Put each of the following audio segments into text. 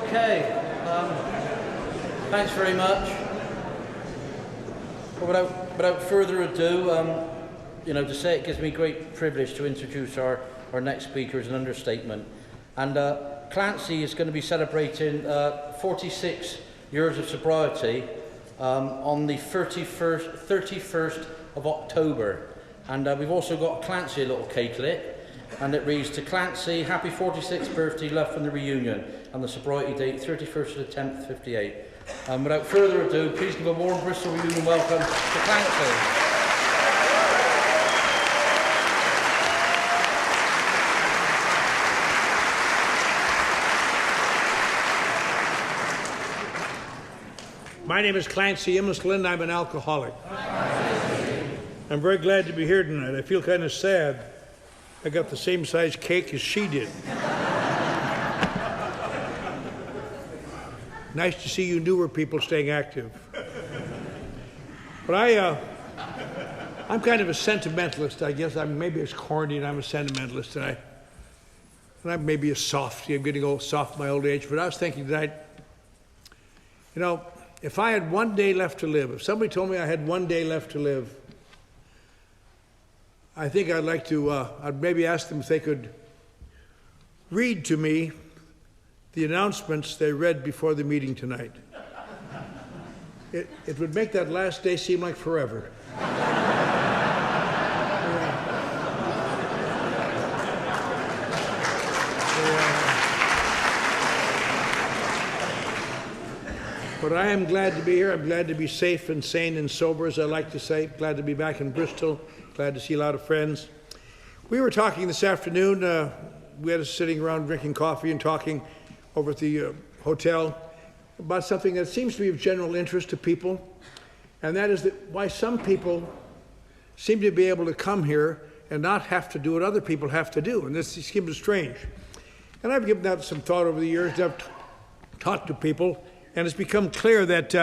Okay, thanks very much. Well, without further ado, to say it gives me great privilege to introduce our next speaker is an understatement. And Clancy is going to be celebrating 46 years of sobriety on the 31st of October. And we've also got Clancy a little cakelet, and it reads, "To Clancy, happy 46th birthday, love from the reunion," and the sobriety date, 31st of the 10th, 58. Without further ado, please give a warm Bristol reunion welcome to Clancy. My name is Clancy Immeslin. I'm an alcoholic. I'm very glad to be here tonight. I feel kind of sad. I got the same size cake as she did. Nice to see you newer people staying active. But I'm kind of a sentimentalist, I guess. Maybe it's corny and I'm a sentimentalist, and I'm maybe a softie. I'm getting old, soft in my old age. But I was thinking tonight, if I had one day left to live, if somebody told me I had one day left to live, I think I'd like to, I'd maybe ask them if they could read to me the announcements they read before the meeting tonight. It would make that last day seem like forever. But I am glad to be here. I'm glad to be safe and sane and sober, as I like to say. Glad to be back in Bristol. Glad to see a lot of friends. We were talking this afternoon. We had us sitting around drinking coffee and talking over at the hotel about something that seems to be of general interest to people, and that is that why some people seem to be able to come here and not have to do what other people have to do, and this seems strange. And I've given that some thought over the years. I've talked to people, and it's become clear that,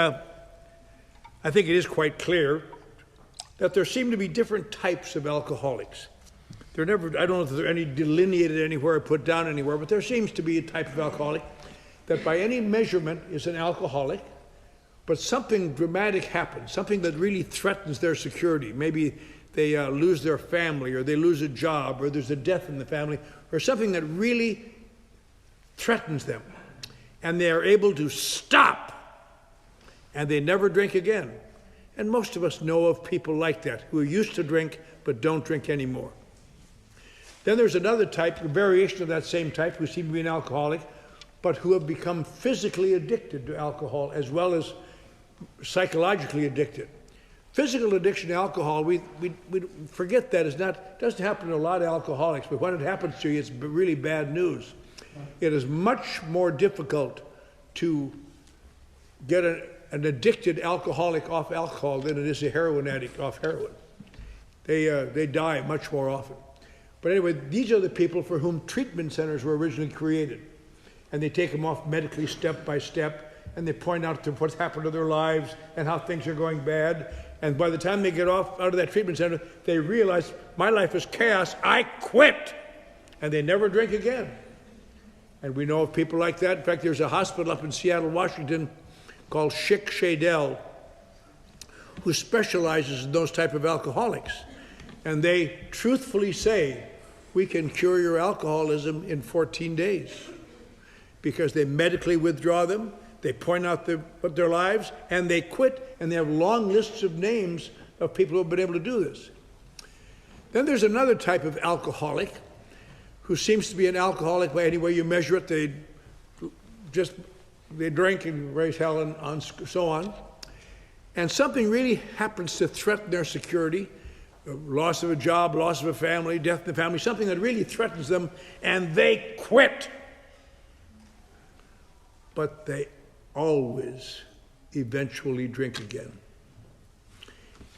I think it is quite clear, that there seem to be different types of alcoholics. I don't know if they're any delineated anywhere or put down anywhere, but there seems to be a type of alcoholic that by any measurement is an alcoholic, but something dramatic happens, something that really threatens their security. Maybe they lose their family, or they lose a job, or there's a death in the family, or something that really threatens them. And they are able to stop, and they never drink again. And most of us know of people like that, who used to drink but don't drink anymore. Then there's another type, a variation of that same type, who seem to be an alcoholic, but who have become physically addicted to alcohol as well as psychologically addicted. Physical addiction to alcohol, we forget that doesn't happen to a lot of alcoholics, but when it happens to you, it's really bad news. It is much more difficult to get an addicted alcoholic off alcohol than it is a heroin addict off heroin. They die much more often. But anyway, these are the people for whom treatment centers were originally created. And they take them off medically step by step, and they point out to what's happened to their lives and how things are going bad. And by the time they get out of that treatment center, they realize, my life is chaos, I quit! And they never drink again. And we know of people like that. In fact, there's a hospital up in Seattle, Washington, called Schick Shadell, who specializes in those type of alcoholics. And they truthfully say, we can cure your alcoholism in 14 days. Because they medically withdraw them, they point out their lives, and they quit, and they have long lists of names of people who have been able to do this. Then there's another type of alcoholic who seems to be an alcoholic by any way you measure it. They drink and raise hell and so on. And something really happens to threaten their security, loss of a job, loss of a family, death in the family, something that really threatens them, and they quit. But they always eventually drink again.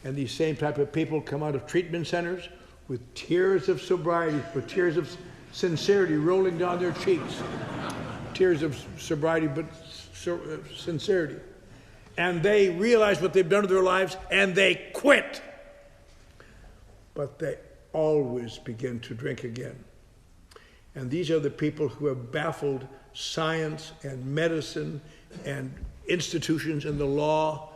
And these same type of people come out of treatment centers with tears of sobriety, with tears of sincerity rolling down their cheeks. Tears of sobriety, but sincerity. And they realize what they've done to their lives, and they quit. But they always begin to drink again. And these are the people who have baffled science and medicine and institutions and the law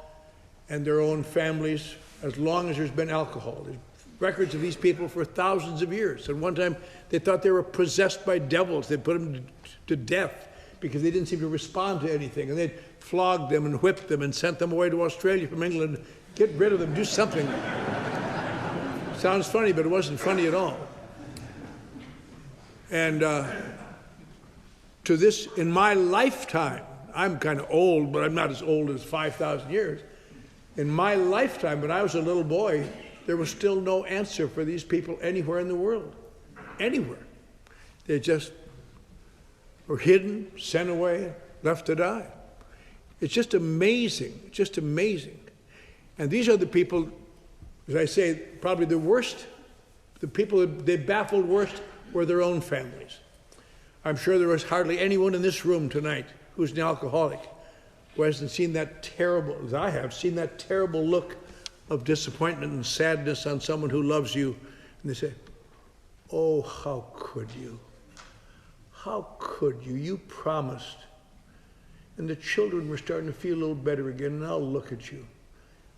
and their own families as long as there's been alcohol. There's records of these people for thousands of years. At one time, they thought they were possessed by devils. They put them to death because they didn't seem to respond to anything. And they'd flogged them and whipped them and sent them away to Australia from England. Get rid of them, do something. Sounds funny, but it wasn't funny at all. And to this, in my lifetime, I'm kind of old, but I'm not as old as 5,000 years. In my lifetime, when I was a little boy, there was still no answer for these people anywhere in the world. Anywhere. They just were hidden, sent away, left to die. It's just amazing, just amazing. And these are the people, as I say, probably the worst, the people that they baffled worst were their own families. I'm sure there was hardly anyone in this room tonight who's an alcoholic who hasn't seen that terrible, as I have, seen that terrible look of disappointment and sadness on someone who loves you. And they say, oh, how could you? How could you? You promised. And the children were starting to feel a little better again, and I'll look at you.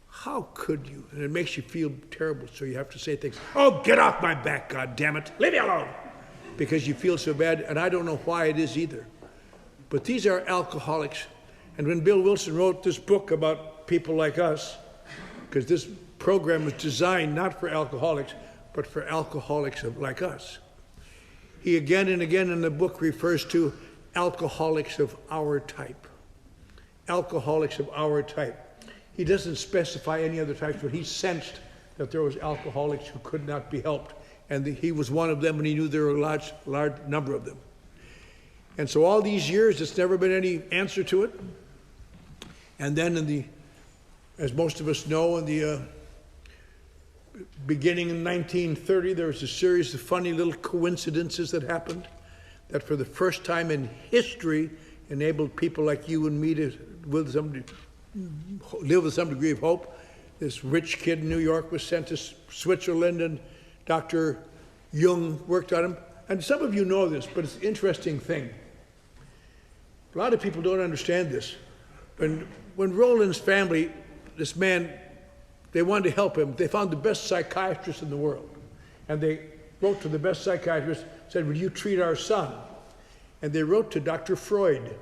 How could you? And it makes you feel terrible, so you have to say things, oh, get off my back, God damn it. Leave me alone. Because you feel so bad, and I don't know why it is either. But these are alcoholics. And when Bill Wilson wrote this book about people like us, because this program was designed not for alcoholics, but for alcoholics like us, he again and again in the book refers to alcoholics of our type. Alcoholics of our type. He doesn't specify any other types, but he sensed that there was alcoholics who could not be helped. And he was one of them, and he knew there were a large number of them. And so all these years, there's never been any answer to it. And then as most of us know, in the beginning in 1930, there was a series of funny little coincidences that happened that for the first time in history enabled people like you and me to live with some degree of hope. This rich kid in New York was sent to Switzerland, and Dr. Jung worked on him. And some of you know this, but it's an interesting thing. A lot of people don't understand this. When Roland's family, this man, they wanted to help him, they found the best psychiatrist in the world. And they wrote to the best psychiatrist, said, will you treat our son? And they wrote to Dr. Freud.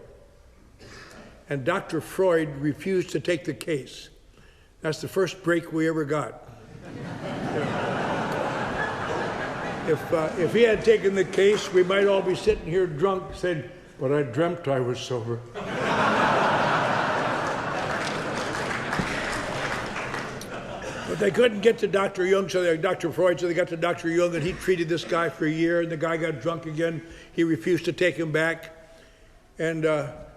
And Dr. Freud refused to take the case. That's the first break we ever got. If he had taken the case, we might all be sitting here drunk saying, but I dreamt I was sober. But they couldn't get to Dr. Jung, Dr. Freud, so they got to Dr. Jung, and he treated this guy for a year, and the guy got drunk again. He refused to take him back. And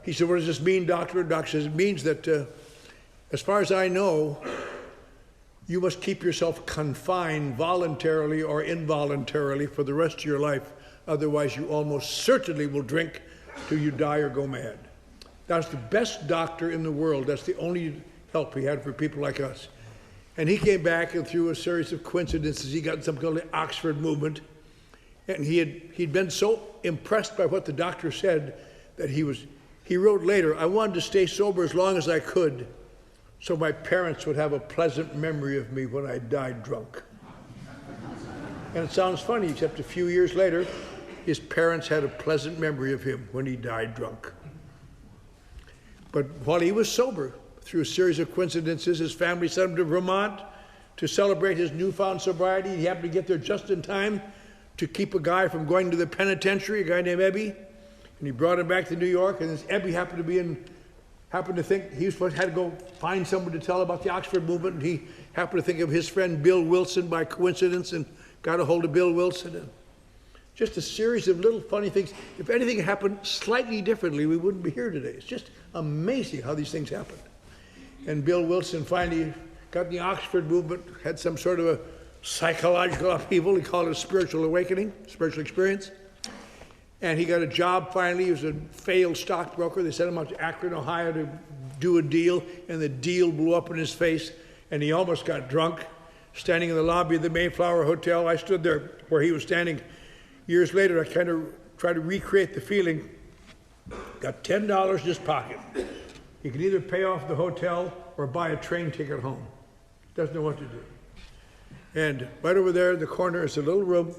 he said, what does this mean, doctor? And doctor says, it means that, as far as I know, you must keep yourself confined voluntarily or involuntarily for the rest of your life. Otherwise, you almost certainly will drink till you die or go mad. That's the best doctor in the world. That's the only help he had for people like us. And he came back, and through a series of coincidences, he got something called the Oxford movement. And he'd been so impressed by what the doctor said that he wrote later, I wanted to stay sober as long as I could, so my parents would have a pleasant memory of me when I died drunk. And it sounds funny, except a few years later, his parents had a pleasant memory of him when he died drunk. But while he was sober, through a series of coincidences, his family sent him to Vermont to celebrate his newfound sobriety. He happened to get there just in time to keep a guy from going to the penitentiary, a guy named Ebby. And he brought him back to New York, and this Ebby happened to think he had to go find someone to tell about the Oxford movement, and he happened to think of his friend Bill Wilson by coincidence and got a hold of Bill Wilson. And just a series of little funny things. If anything happened slightly differently, we wouldn't be here today. It's just amazing how these things happen. And Bill Wilson finally got in the Oxford movement, had some sort of a psychological upheaval. He called it a spiritual awakening, spiritual experience. And he got a job finally. He was a failed stockbroker. They sent him out to Akron, Ohio to do a deal, and the deal blew up in his face, and he almost got drunk. Standing in the lobby of the Mayflower Hotel, I stood there where he was standing. Years later, I kind of try to recreate the feeling. Got $10 in his pocket. He can either pay off the hotel or buy a train ticket home. Doesn't know what to do. And right over there in the corner is a little room,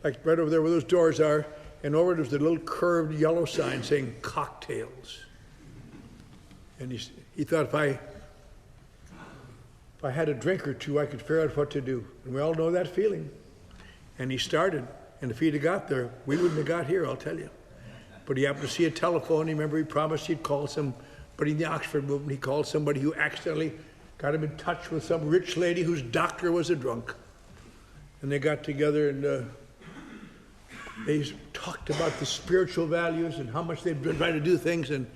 like right over there where those doors are, and over there's a little curved yellow sign saying cocktails. And he thought if I had a drink or two, I could figure out what to do. And we all know that feeling. And he started. And if he'd have got there, we wouldn't have got here, I'll tell you. But he happened to see a telephone. Remember, he promised he'd call somebody in the Oxford movement. He called somebody who accidentally got him in touch with some rich lady whose doctor was a drunk. And they got together and they talked about the spiritual values and how much they'd been trying to do things. And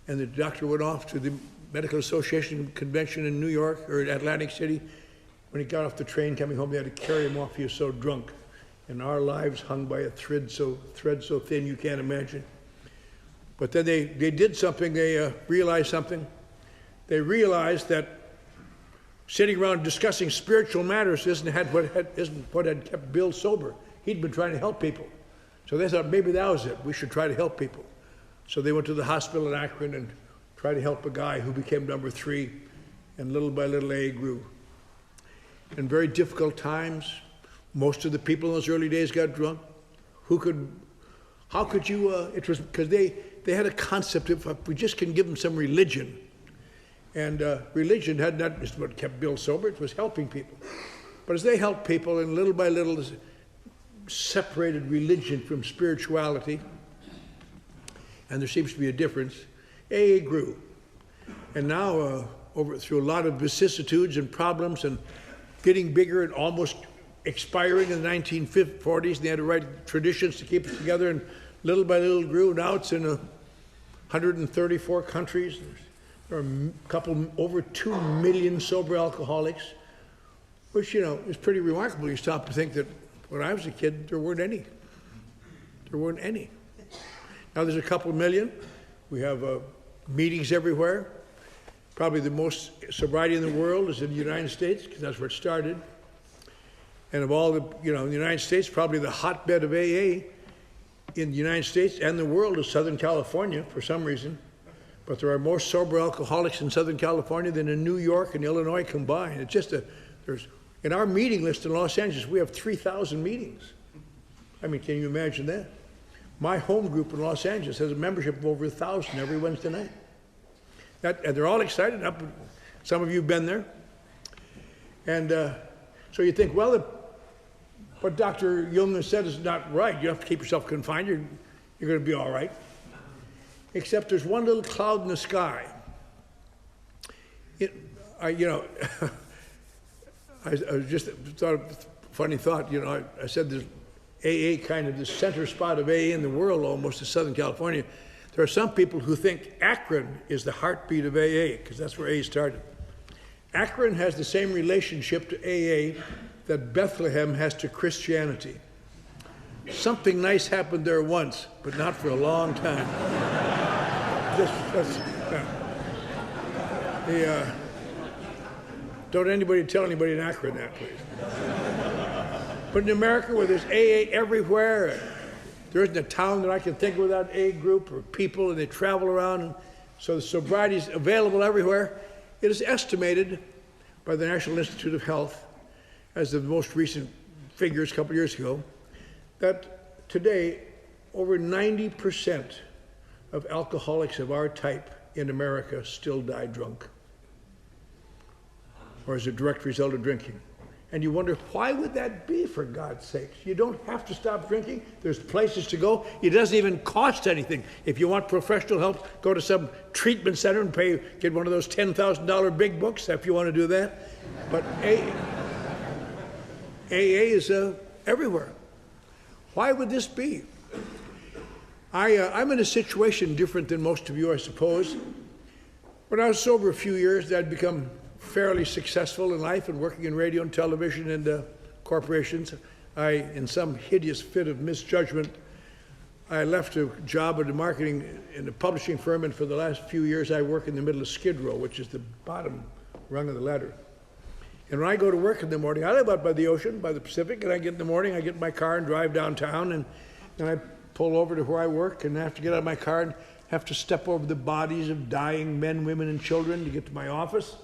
the doctor went off to the Medical Association convention in New York or Atlantic City. When he got off the train coming home, they had to carry him off. He was so drunk. And our lives hung by a thread so thin you can't imagine. But then they did something. They realized something. They realized that sitting around discussing spiritual matters isn't what had kept Bill sober. He'd been trying to help people. So they thought maybe that was it. We should try to help people. So they went to the hospital in Akron and tried to help a guy who became number 3. And little by little, A grew. In very difficult times, most of the people in those early days got drunk. How could you, it was because they had a concept of if we just can give them some religion. And religion had not just what kept Bill sober, it was helping people. But as they helped people, and little by little separated religion from spirituality, and there seems to be a difference, AA grew. And now, through a lot of vicissitudes and problems and getting bigger and almost expiring in the 1940s, they had to write traditions to keep it together, and little by little grew. Now it's in 134 countries. There are over 2 million sober alcoholics, which, is pretty remarkable. You stop to think that when I was a kid, there weren't any. There weren't any. Now there's a couple million. We have meetings everywhere. Probably the most sobriety in the world is in the United States, because that's where it started. And of all the, in the United States, probably the hotbed of AA in the United States and the world is Southern California for some reason. But there are more sober alcoholics in Southern California than in New York and Illinois combined. It's just in our meeting list in Los Angeles, we have 3,000 meetings. I mean, can you imagine that? My home group in Los Angeles has a membership of over 1,000 every Wednesday night. And they're all excited. Some of you have been there. And so you think, well, what Dr. Jung has said is not right. You have to keep yourself confined. You're going to be all right. Except there's one little cloud in the sky. I just thought of a funny thought. I said there's AA kind of the center spot of AA in the world almost is Southern California. There are some people who think Akron is the heartbeat of AA because that's where AA started. Akron has the same relationship to AA that Bethlehem has to Christianity. Something nice happened there once, but not for a long time. Don't anybody tell anybody in Akron that, please. But in America, where there's AA everywhere, there isn't a town that I can think of without AA group or people, and they travel around, and so the sobriety is available everywhere. It is estimated by the National Institute of Health, as of the most recent figures a couple years ago, that today over 90% of alcoholics of our type in America still die drunk, or as a direct result of drinking. And you wonder, why would that be, for God's sakes? You don't have to stop drinking. There's places to go. It doesn't even cost anything. If you want professional help, go to some treatment center and get one of those $10,000 big books if you want to do that. But AA is everywhere. Why would this be? I'm in a situation different than most of you, I suppose. When I was sober a few years, I'd become fairly successful in life and working in radio and television and corporations. In some hideous fit of misjudgment, I left a job in a publishing firm, and for the last few years I work in the middle of Skid Row, which is the bottom rung of the ladder. And when I go to work in the morning, I live out by the ocean, by the Pacific, and I get in the morning, I get in my car and drive downtown, and I pull over to where I work and have to get out of my car and have to step over the bodies of dying men, women, and children to get to my office.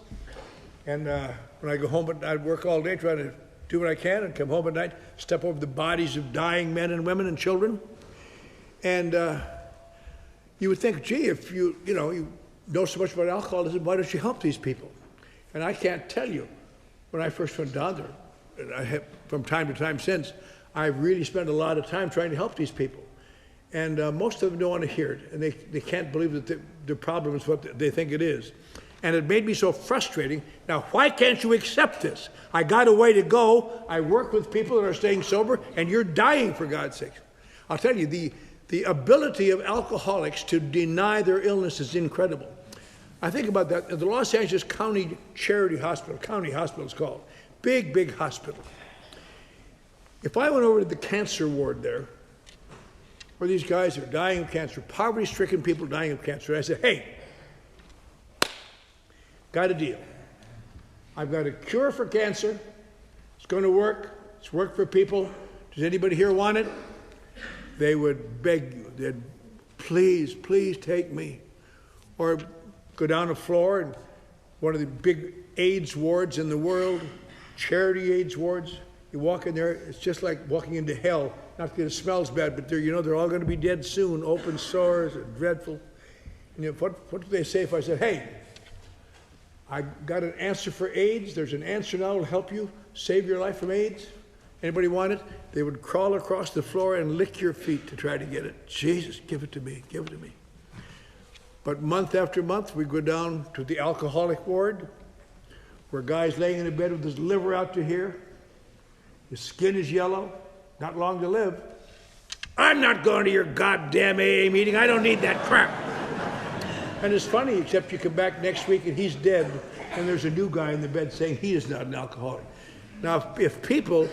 And when I go home, I'd work all day trying to do what I can and come home at night, step over the bodies of dying men and women and children. And you would think, gee, if you know so much about alcoholism, why don't you help these people? And I can't tell you, when I first went down there, and I have from time to time since, I've really spent a lot of time trying to help these people. And most of them don't want to hear it, and they can't believe that the problem is what they think it is. And it made me so frustrating. Now, why can't you accept this? I got a way to go. I work with people that are staying sober, and you're dying, for God's sake. I'll tell you, the ability of alcoholics to deny their illness is incredible. I think about that. The Los Angeles County Charity Hospital, County Hospital it's called, big hospital. If I went over to the cancer ward there, where these guys are dying of cancer, poverty-stricken people dying of cancer, I said, hey, got a deal. I've got a cure for cancer. It's going to work. It's worked for people. Does anybody here want it? They would beg you. They'd, please take me. Or go down the floor in one of the big AIDS wards in the world, charity AIDS wards. You walk in there, it's just like walking into hell. Not that it smells bad, but they're all going to be dead soon. Open sores are dreadful. And what do they say if I said, hey, I got an answer for AIDS. There's an answer now to help you save your life from AIDS. Anybody want it? They would crawl across the floor and lick your feet to try to get it. Jesus, give it to me, give it to me. But month after month, we go down to the alcoholic ward, where a guy's laying in a bed with his liver out to here. His skin is yellow, not long to live. I'm not going to your goddamn AA meeting. I don't need that crap. And it's funny, except you come back next week and he's dead, and there's a new guy in the bed saying he is not an alcoholic. Now, if people,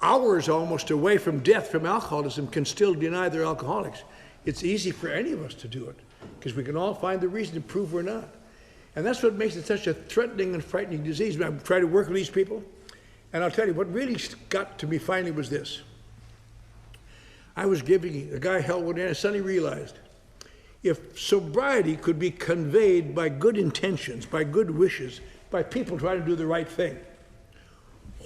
hours almost away from death from alcoholism, can still deny they're alcoholics, it's easy for any of us to do it, because we can all find the reason to prove we're not. And that's what makes it such a threatening and frightening disease. I try to work with these people, and I'll tell you, what really got to me finally was this. I was giving a guy hell one day, and I suddenly realized, if sobriety could be conveyed by good intentions, by good wishes, by people trying to do the right thing,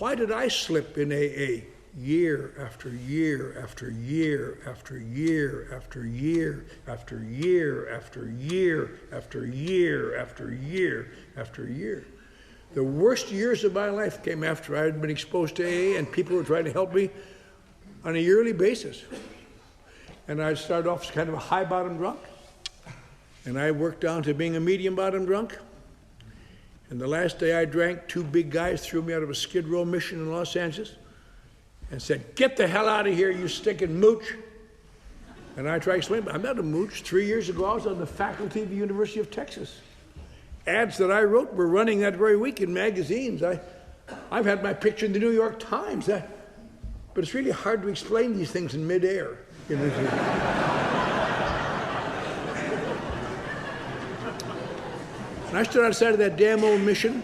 why did I slip in AA year after year after year after year after year after year after year after year after year after year? The worst years of my life came after I had been exposed to AA and people were trying to help me on a yearly basis. And I started off as kind of a high-bottom drunk. And I worked down to being a medium-bottom drunk. And the last day I drank, two big guys threw me out of a Skid Row mission in Los Angeles and said, get the hell out of here, you stinking mooch. And I tried to explain, but I'm not a mooch. 3 years ago, I was on the faculty of the University of Texas. Ads that I wrote were running that very week in magazines. I've had my picture in the New York Times. But it's really hard to explain these things in midair. And I stood outside of that damn old mission.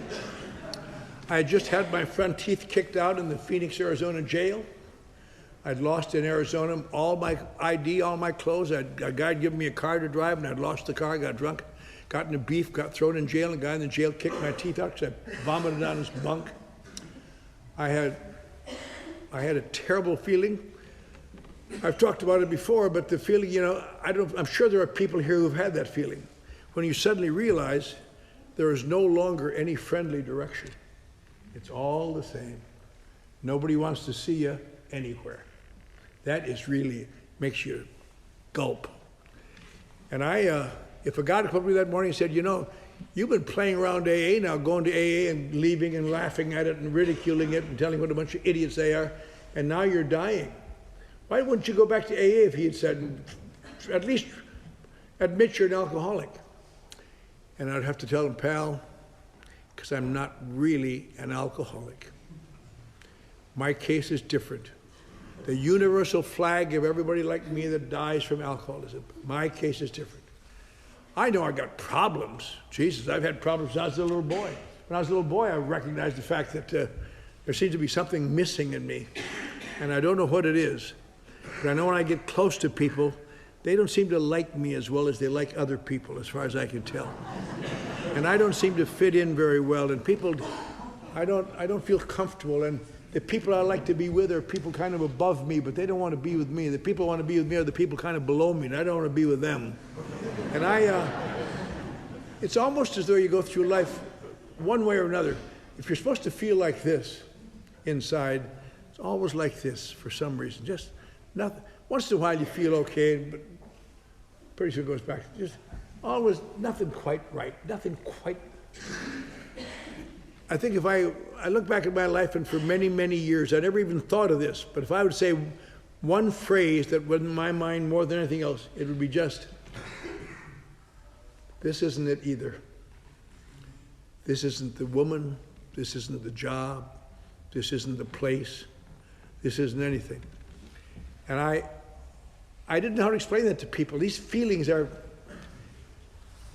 I had just had my front teeth kicked out in the Phoenix, Arizona jail. I'd lost in Arizona all my ID, all my clothes. A guy had given me a car to drive, and I'd lost the car, got drunk, got into beef, got thrown in jail, and the guy in the jail kicked my teeth out because I vomited on his bunk. I had a terrible feeling. I've talked about it before, but the feeling, I'm sure there are people here who've had that feeling. When you suddenly realize there is no longer any friendly direction. It's all the same. Nobody wants to see you anywhere. That is really, makes you gulp. And if a guy had come up to me that morning and said, you've been playing around AA now, going to AA and leaving and laughing at it and ridiculing it and telling what a bunch of idiots they are, and now you're dying. Why wouldn't you go back to AA if he had said, at least admit you're an alcoholic? And I'd have to tell him, pal, because I'm not really an alcoholic. My case is different. The universal flag of everybody like me that dies from alcoholism. My case is different. I know I got problems. Jesus, I've had problems since I was a little boy. When I was a little boy, I recognized the fact that there seems to be something missing in me, and I don't know what it is. But I know when I get close to people, they don't seem to like me as well as they like other people, as far as I can tell. And I don't seem to fit in very well. And people, I don't feel comfortable. And the people I like to be with are people kind of above me, but they don't want to be with me. The people who want to be with me are the people kind of below me, and I don't want to be with them. And it's almost as though you go through life one way or another. If you're supposed to feel like this inside, it's always like this for some reason. Just nothing. Once in a while you feel okay, but pretty soon it goes back. Just always nothing quite right. Nothing quite. I think if I look back at my life, and for many, many years, I never even thought of this, but if I would say one phrase that was in my mind more than anything else, it would be just, this isn't it either. This isn't the woman. This isn't the job. This isn't the place. This isn't anything. And I didn't know how to explain that to people. These feelings are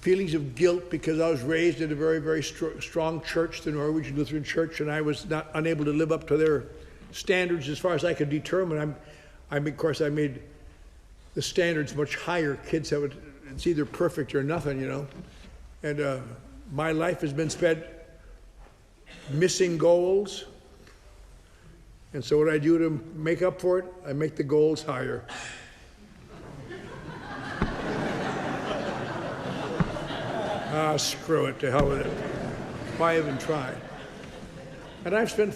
feelings of guilt because I was raised in a very, very strong church, the Norwegian Lutheran Church, and I was not unable to live up to their standards as far as I could determine. Of course, I made the standards much higher. Kids have it's either perfect or nothing, you know. And my life has been spent missing goals. And so what I do to make up for it, I make the goals higher. Screw it, to hell with it. Why even try? And I've spent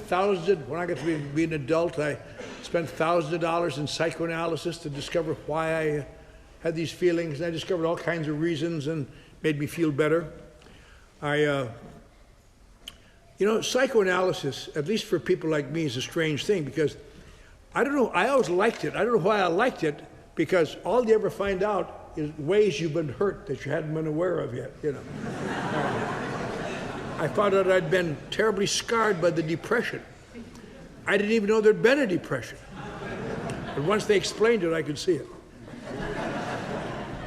when I got to be an adult, I spent thousands of dollars in psychoanalysis to discover why I had these feelings. And I discovered all kinds of reasons and made me feel better. Psychoanalysis, at least for people like me, is a strange thing because I don't know, I always liked it. I don't know why I liked it, because all you ever find out is ways you've been hurt that you hadn't been aware of yet, you know. I found out I'd been terribly scarred by the depression. I didn't even know there'd been a depression. But once they explained it, I could see it.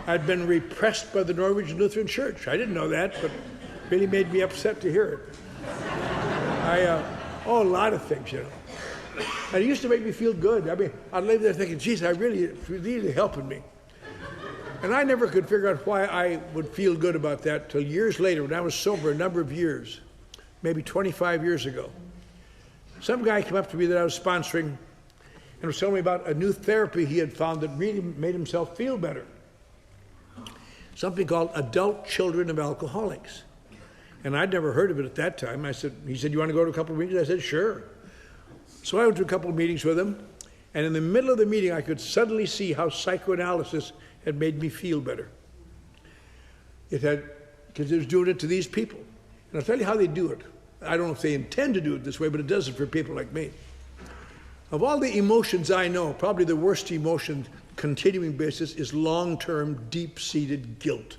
I'd been repressed by the Norwegian Lutheran Church. I didn't know that, but it really made me upset to hear it. A lot of things, you know. And it used to make me feel good. I mean, I'd lay there thinking, geez, it's really helping me. And I never could figure out why I would feel good about that till years later, when I was sober a number of years, maybe 25 years ago. Some guy came up to me that I was sponsoring and was telling me about a new therapy he had found that really made himself feel better. Something called Adult Children of Alcoholics. And I'd never heard of it at that time. He said, you want to go to a couple of meetings? I said, sure. So I went to a couple of meetings with him, and in the middle of the meeting, I could suddenly see how psychoanalysis had made me feel better. Because it was doing it to these people. And I'll tell you how they do it. I don't know if they intend to do it this way, but it does it for people like me. Of all the emotions I know, probably the worst emotion, continuing basis, is long-term, deep-seated guilt.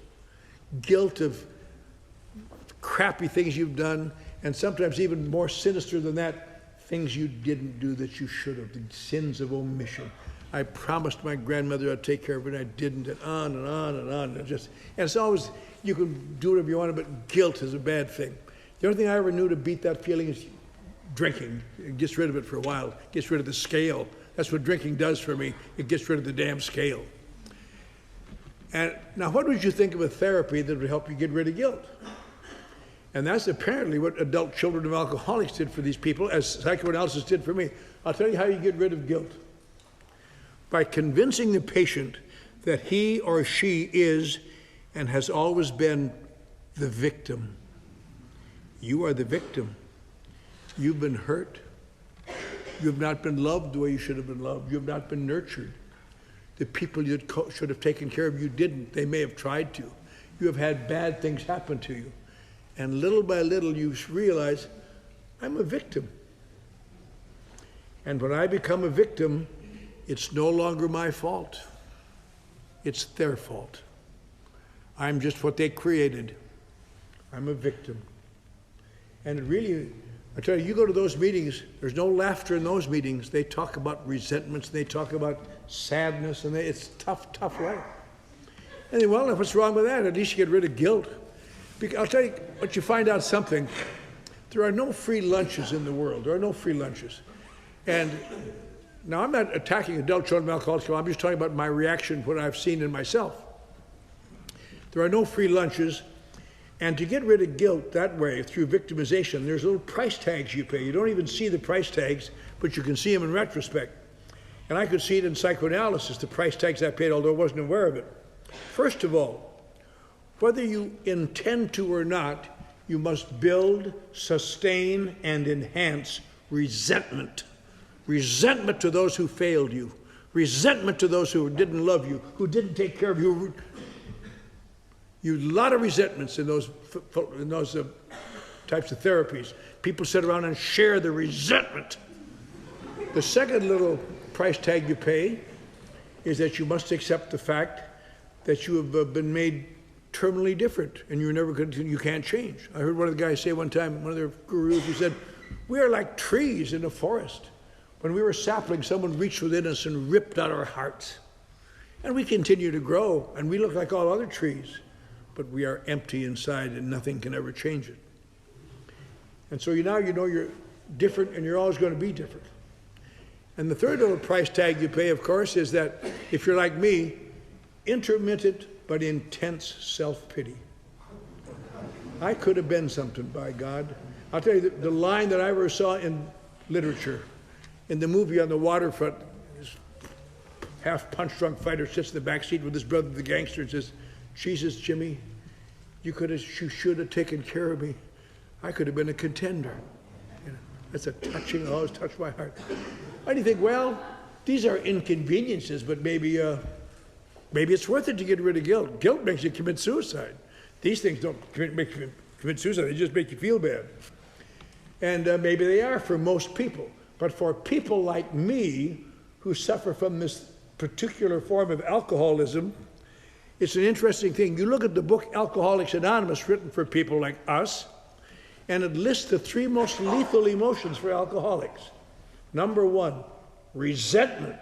Guilt of crappy things you've done, and sometimes even more sinister than that, things you didn't do that you should have, the sins of omission. I promised my grandmother I'd take care of her, and I didn't, and on and on and on. And it's always, you can do whatever you want, but guilt is a bad thing. The only thing I ever knew to beat that feeling is drinking. It gets rid of it for a while. It gets rid of the scale. That's what drinking does for me. It gets rid of the damn scale. And now, what would you think of a therapy that would help you get rid of guilt? And that's apparently what Adult Children of Alcoholics did for these people, as psychoanalysis did for me. I'll tell you how you get rid of guilt. By convincing the patient that he or she is and has always been the victim. You are the victim. You've been hurt. You've not been loved the way you should have been loved. You've not been nurtured. The people you should have taken care of, you didn't. They may have tried to. You have had bad things happen to you. And little by little, you realize, I'm a victim. And when I become a victim, it's no longer my fault. It's their fault. I'm just what they created. I'm a victim. And it really, I tell you, you go to those meetings, there's no laughter in those meetings. They talk about resentments, they talk about sadness, and it's tough, tough life. And then, well, what's wrong with that? At least you get rid of guilt. Because I'll tell you, but you find out something. There are no free lunches in the world. There are no free lunches. And Now, I'm not attacking adult children of alcoholics. I'm just talking about my reaction, what I've seen in myself. There are no free lunches. And to get rid of guilt that way, through victimization, there's little price tags you pay. You don't even see the price tags, but you can see them in retrospect. And I could see it in psychoanalysis, the price tags I paid, although I wasn't aware of it. First of all, whether you intend to or not, you must build, sustain, and enhance resentment. Resentment to those who failed you. Resentment to those who didn't love you, who didn't take care of you. A lot of resentments in those types of therapies. People sit around and share the resentment. The second little price tag you pay is that you must accept the fact that you have been made terminally different, and you can't change. I heard one of the guys say one time, one of their gurus, he said, "We are like trees in a forest. When we were saplings, someone reached within us and ripped out our hearts. And we continue to grow, and we look like all other trees, but we are empty inside, and nothing can ever change it." And so now you know you're different, and you're always going to be different. And the third little price tag you pay, of course, is that if you're like me, intermittent but intense self-pity. I could have been something, by God. I'll tell you, the line that I ever saw in literature, in the movie On the Waterfront, this half-punch-drunk fighter sits in the back seat with his brother, the gangster, and says, "Jesus, Jimmy, you should have taken care of me. I could have been a contender." You know, that's a touching, always touched my heart. And you think, well, these are inconveniences, but maybe it's worth it to get rid of guilt. Guilt makes you commit suicide. These things don't make you commit suicide, they just make you feel bad. And maybe they are for most people. But for people like me, who suffer from this particular form of alcoholism, it's an interesting thing. You look at the book Alcoholics Anonymous, written for people like us, and it lists the 3 most lethal emotions for alcoholics. Number 1, resentment.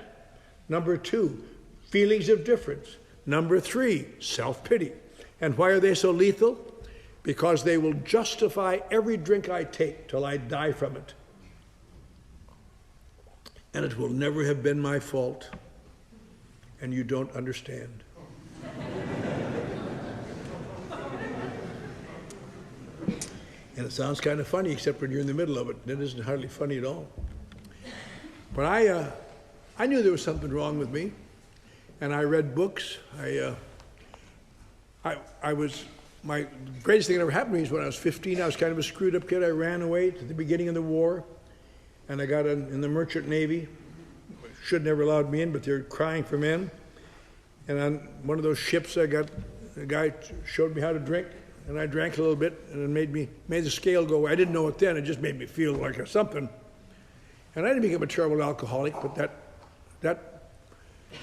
Number 2, feelings of difference. Number 3, self-pity. And why are they so lethal? Because they will justify every drink I take till I die from it. And it will never have been my fault. And you don't understand. And it sounds kind of funny, except when you're in the middle of it. It isn't hardly funny at all. But I knew there was something wrong with me, and I read books. My greatest thing that ever happened to me is when I was 15. I was kind of a screwed-up kid. I ran away at the beginning of the war, and I got in the merchant navy. Should never allowed me in, but they're crying for men. And on one of those ships, a guy showed me how to drink, and I drank a little bit, and it made the scale go away. I didn't know it then. It just made me feel like something. And I didn't become a terrible alcoholic, but that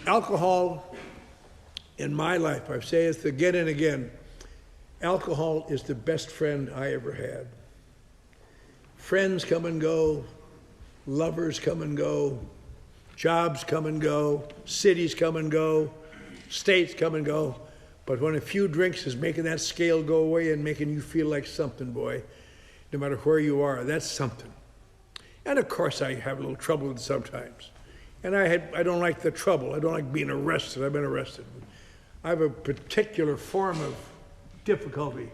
alcohol in my life, I say it again and again, alcohol is the best friend I ever had. Friends come and go, lovers come and go, jobs come and go, cities come and go, states come and go. But when a few drinks is making that scale go away and making you feel like something, boy, no matter where you are, that's something. And of course I have a little trouble with it sometimes. And I don't like the trouble. I don't like being arrested. I've been arrested. I have a particular form of difficulty.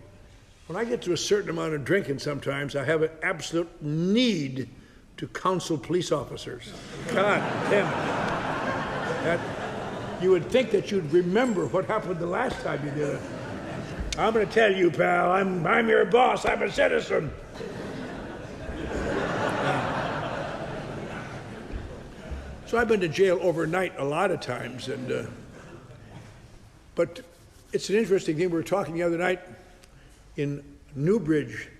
When I get to a certain amount of drinking sometimes, I have an absolute need to counsel police officers. God damn it. You would think that you'd remember what happened the last time you did it. I'm going to tell you, pal, I'm your boss. I'm a citizen. So I've been to jail overnight a lot of times, but it's an interesting thing. We were talking the other night in Newbridge.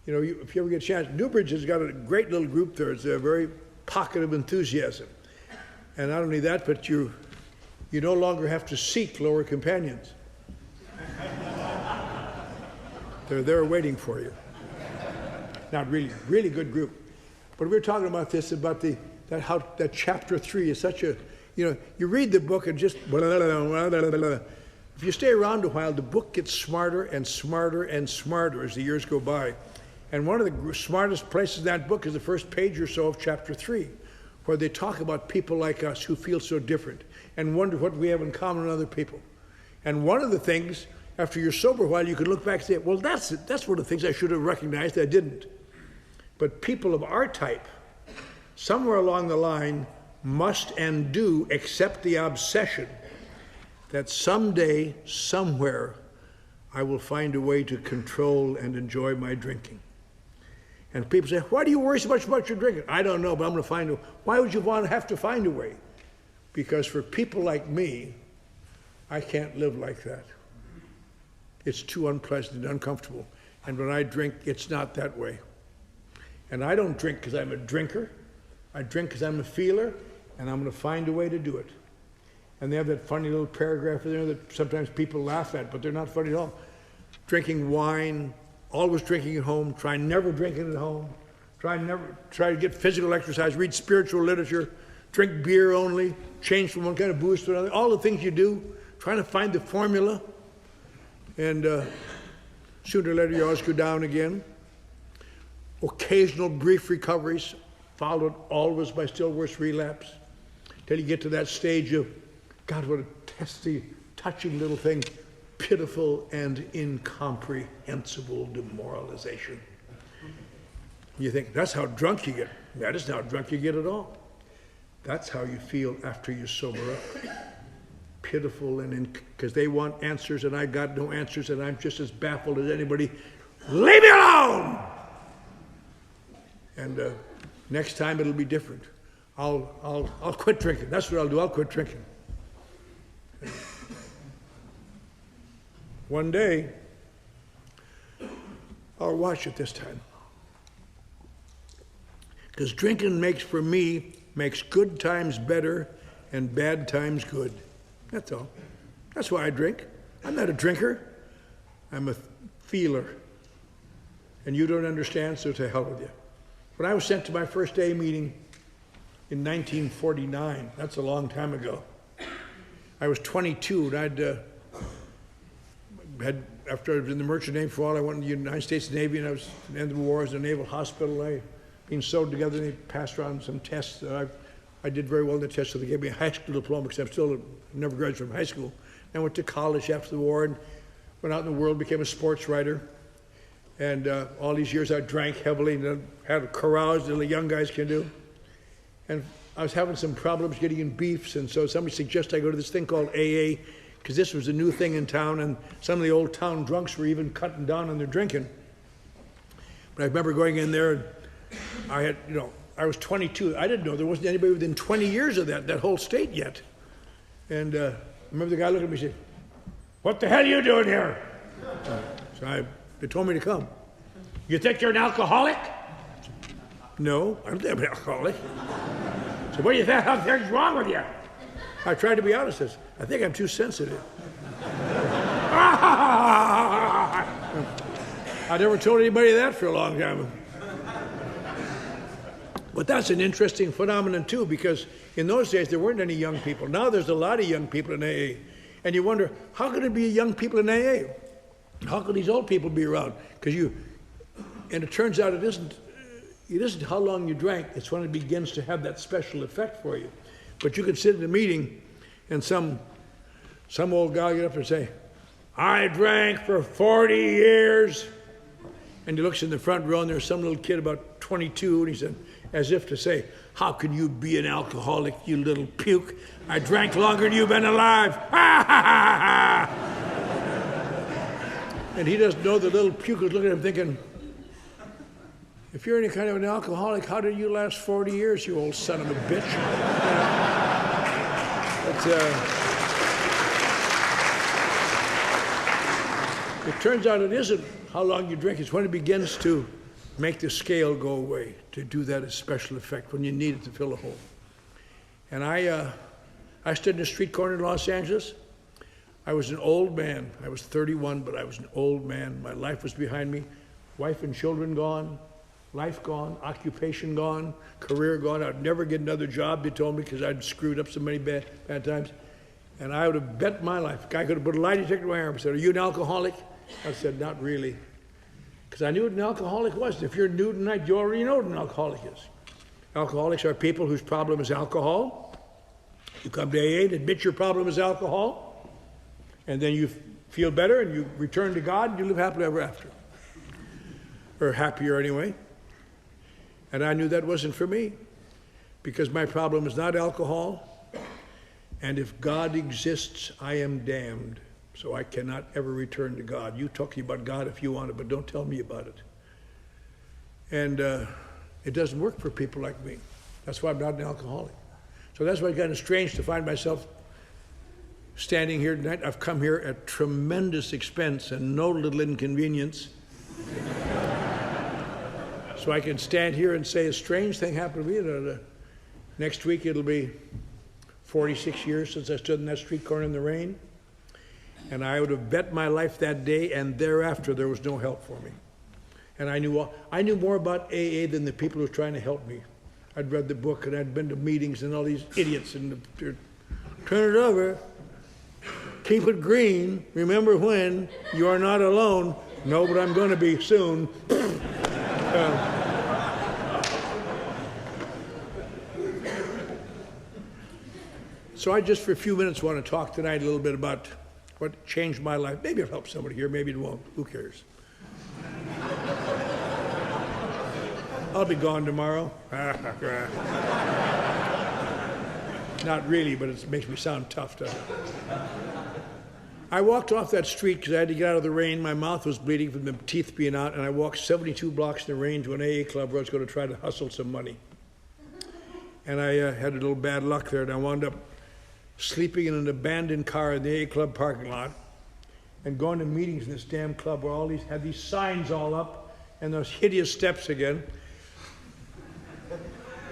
You know, if you ever get a chance, Newbridge has got a great little group there. It's a very pocket of enthusiasm. And not only that, but you no longer have to seek lower companions. They're there waiting for you. Not really, really good group. But we were talking about this, about that chapter 3 is such a, you read the book and just, if you stay around a while, the book gets smarter and smarter and smarter as the years go by. And one of the smartest places in that book is the first page or so of chapter 3, where they talk about people like us who feel so different and wonder what we have in common with other people. And one of the things, after you're sober a while, you can look back and say, well, that's one of the things I should have recognized I didn't. But people of our type, somewhere along the line, must and do accept the obsession that someday, somewhere, I will find a way to control and enjoy my drinking. And people say, why do you worry so much about your drinking? I don't know, but I'm going to find a way. Why would you want to have to find a way? Because for people like me, I can't live like that. It's too unpleasant and uncomfortable. And when I drink, it's not that way. And I don't drink because I'm a drinker. I drink because I'm a feeler, and I'm going to find a way to do it. And they have that funny little paragraph in there that sometimes people laugh at, but they're not funny at all. Drinking wine, always drinking at home, try never drinking at home, try to get physical exercise, read spiritual literature, drink beer only, change from one kind of booze to another, all the things you do, trying to find the formula, and sooner or later you always go down again. Occasional brief recoveries, followed always by still worse relapse, till you get to that stage of, God, what a testy, touching little thing, pitiful and incomprehensible demoralization. You think, that's how drunk you get. That isn't how drunk you get at all. That's how you feel after you sober up. Pitiful and because they want answers and I got no answers and I'm just as baffled as anybody. Leave me alone! And next time it'll be different. I'll quit drinking. That's what I'll do. I'll quit drinking. One day, I'll watch it this time. Because drinking makes good times better and bad times good. That's all. That's why I drink. I'm not a drinker. I'm a feeler. And you don't understand, so to hell with you. When I was sent to my first AA meeting in 1949, that's a long time ago, I was 22, and after I was in the Merchant Navy for a while, I went to the United States Navy, and I was at the end of the war, I was in a naval hospital. I been sewed together, and they passed around some tests. I did very well in the tests, so they gave me a high school diploma, because never graduated from high school. I went to college after the war, and went out in the world, became a sports writer. And all these years I drank heavily, and had a carouse that the young guys can do. And I was having some problems getting in beefs, and so somebody suggested I go to this thing called AA, because this was a new thing in town, and some of the old town drunks were even cutting down on their drinking. But I remember going in there, and I was 22. I didn't know there wasn't anybody within 20 years of that whole state yet. And I remember the guy looked at me and said, "What the hell are you doing here?" So they told me to come. "You think you're an alcoholic?" "No, I'm not an alcoholic." So what do you think? What's wrong with you? I tried to be honest. I think I'm too sensitive. I never told anybody that for a long time. But that's an interesting phenomenon too, because in those days there weren't any young people. Now there's a lot of young people in AA. And you wonder, how could it be young people in AA? How could these old people be around? And it turns out it isn't how long you drank, it's when it begins to have that special effect for you. But you could sit in a meeting and some old guy get up and say, "I drank for 40 years. And he looks in the front row and there's some little kid about 22 and he said, as if to say, "How can you be an alcoholic, you little puke? I drank longer than you've been alive." And he doesn't know the little puke is looking at him thinking, if you're any kind of an alcoholic, how did you last 40 years, you old son of a bitch? It turns out it isn't how long you drink. It's when it begins to make the scale go away, to do that as special effect when you need it to fill a hole. And I stood in a street corner in Los Angeles. I was an old man. I was 31, but I was an old man. My life was behind me. Wife and children gone. Life gone, occupation gone, career gone. I'd never get another job, they told me, because I'd screwed up so many bad times. And I would have bet my life. A guy could have put a lie detector in my arm and said, "Are you an alcoholic?" I said, "Not really." Because I knew what an alcoholic was. If you're new tonight, you already know what an alcoholic is. Alcoholics are people whose problem is alcohol. You come to AA and admit your problem is alcohol, and then you feel better and you return to God and you live happily ever after. Or happier anyway. And I knew that wasn't for me, because my problem is not alcohol, and if God exists, I am damned. So I cannot ever return to God. You talk about God if you want it, but don't tell me about it. And it doesn't work for people like me. That's why I'm not an alcoholic. So that's why it's kind of strange to find myself standing here tonight. I've come here at tremendous expense and no little inconvenience. So I can stand here and say a strange thing happened to me. Next week it'll be 46 years since I stood in that street corner in the rain. And I would have bet my life that day, and thereafter there was no help for me. And I knew more about AA than the people who were trying to help me. I'd read the book and I'd been to meetings and all these idiots and turn it over, keep it green, remember when, you are not alone. No, but I'm going to be soon. So I just for a few minutes want to talk tonight a little bit about what changed my life. Maybe it'll help somebody here, maybe it won't. Who cares? I'll be gone tomorrow. Not really, but it makes me sound tough, doesn't it? I walked off that street because I had to get out of the rain. My mouth was bleeding from the teeth being out, and I walked 72 blocks in the rain to an AA club where I was going to try to hustle some money. And I had a little bad luck there, and I wound up sleeping in an abandoned car in the AA club parking lot and going to meetings in this damn club where all these had these signs all up and those hideous steps again.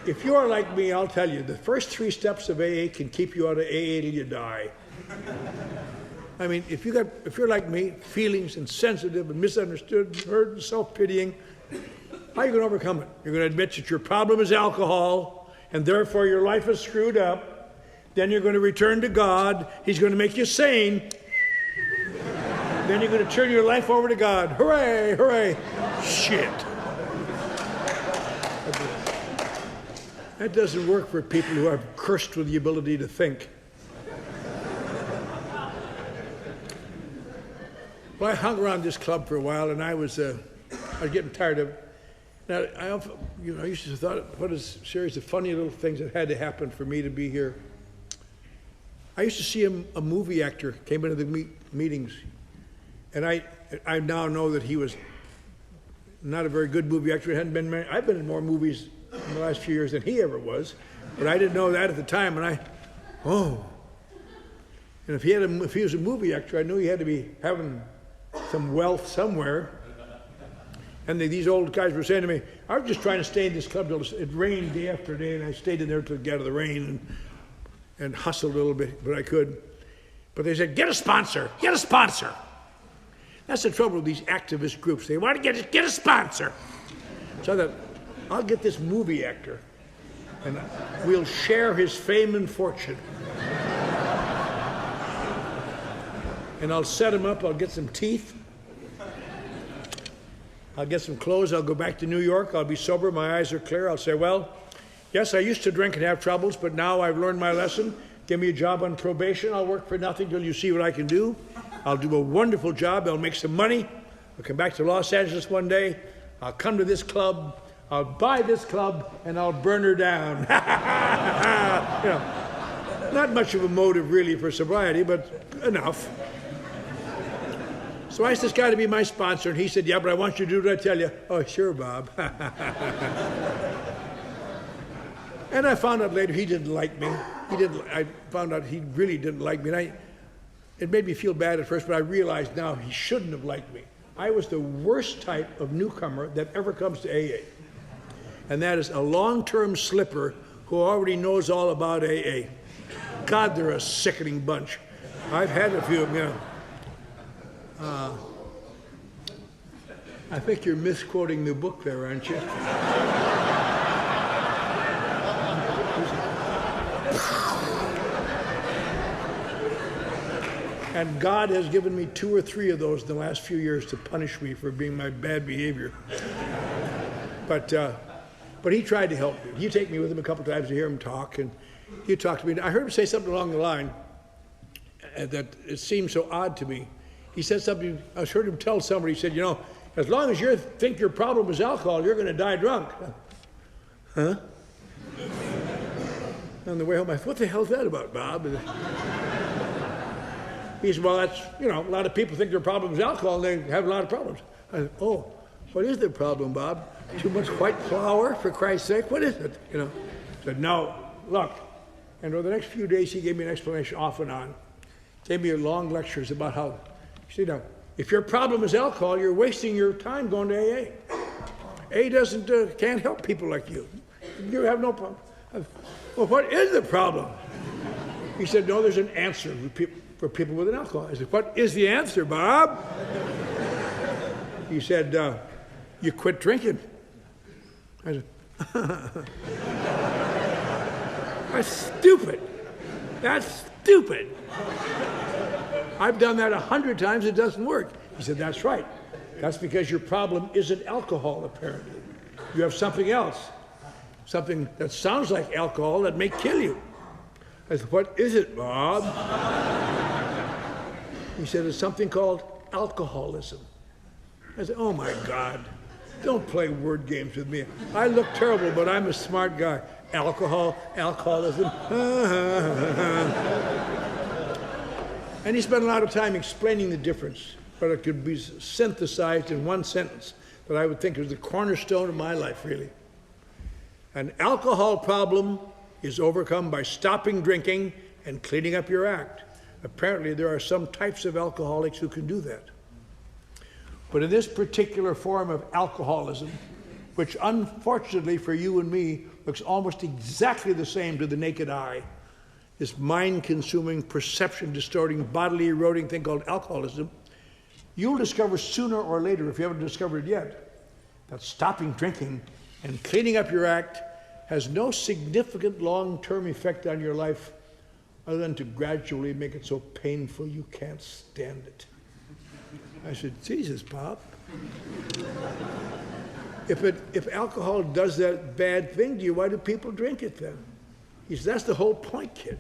If you are like me, I'll tell you, the first 3 steps of AA can keep you out of AA till you die. I mean, if you're like me, feelings and sensitive and misunderstood, and hurt and self-pitying, how are you going to overcome it? You're going to admit that your problem is alcohol and therefore your life is screwed up. Then you're going to return to God. He's going to make you sane. Then you're going to turn your life over to God. Hooray, hooray. Shit. That doesn't work for people who are cursed with the ability to think. Well, I hung around this club for a while, and I was getting tired of it. Now, I used to thought, what a series of funny little things that had to happen for me to be here. I used to see a movie actor came into the meetings, and I now know that he was not a very good movie actor. Hadn't been married. I've been in more movies in the last few years than he ever was, but I didn't know that at the time. And and if he was a movie actor, I knew he had to be having some wealth somewhere. And these old guys were saying to me, I was just trying to stay in this club till it rained day after day, and I stayed in there till it got out of the rain and hustled a little bit, but I could. But they said, get a sponsor, get a sponsor. That's the trouble with these activist groups. They want to get a sponsor. So I thought, I'll get this movie actor, and we'll share his fame and fortune. And I'll set him up, I'll get some teeth. I'll get some clothes, I'll go back to New York, I'll be sober, my eyes are clear. I'll say, well, yes, I used to drink and have troubles, but now I've learned my lesson. Give me a job on probation, I'll work for nothing till you see what I can do. I'll do a wonderful job, I'll make some money. I'll come back to Los Angeles one day, I'll come to this club, I'll buy this club, and I'll burn her down. You know, not much of a motive really for sobriety, but enough. So I asked this guy to be my sponsor, and he said, yeah, but I want you to do what I tell you. Oh, sure, Bob. And I found out later he didn't like me. I found out he really didn't like me. And it made me feel bad at first, but I realized now he shouldn't have liked me. I was the worst type of newcomer that ever comes to AA. And that is a long-term slipper who already knows all about AA. God, they're a sickening bunch. I've had a few of them, you know. I think you're misquoting the book there, aren't you? And God has given me 2 or 3 of those in the last few years to punish me for being my bad behavior. But But he tried to help me. He'd take me with him a couple times to hear him talk, and he'd talk to me. I heard him say something along the line that it seemed so odd to me. He said something, I heard him tell somebody, he said, you know, as long as you think your problem is alcohol, you're going to die drunk. Huh? On the way home, I thought, what the hell's that about, Bob? He said, well, that's, you know, a lot of people think their problem is alcohol, and they have a lot of problems. I said, oh, what is their problem, Bob? Too much white flour, for Christ's sake? What is it? You know? I said, no, look. And over the next few days, he gave me an explanation off and on. Gave me long lectures about how, you know, if your problem is alcohol, you're wasting your time going to AA. AA can't help people like you. You have no problem. Well, what is the problem? He said, no, there's an answer for people with an alcohol. I said, what is the answer, Bob? He said, you quit drinking. I said, that's stupid. That's stupid. I've done that 100 times, it doesn't work. He said, that's right. That's because your problem isn't alcohol, apparently. You have something else. Something that sounds like alcohol that may kill you. I said, what is it, Bob? He said, it's something called alcoholism. I said, oh my God, don't play word games with me. I look terrible, but I'm a smart guy. Alcoholism. And he spent a lot of time explaining the difference, but it could be synthesized in one sentence that I would think is the cornerstone of my life, really. An alcohol problem is overcome by stopping drinking and cleaning up your act. Apparently, there are some types of alcoholics who can do that. But in this particular form of alcoholism, which unfortunately for you and me looks almost exactly the same to the naked eye, this mind-consuming, perception-distorting, bodily eroding thing called alcoholism, you'll discover sooner or later, if you haven't discovered it yet, that stopping drinking and cleaning up your act has no significant long-term effect on your life other than to gradually make it so painful you can't stand it. I said, Jesus, Bob. If alcohol does that bad thing to you, why do people drink it then? He said, that's the whole point, kid.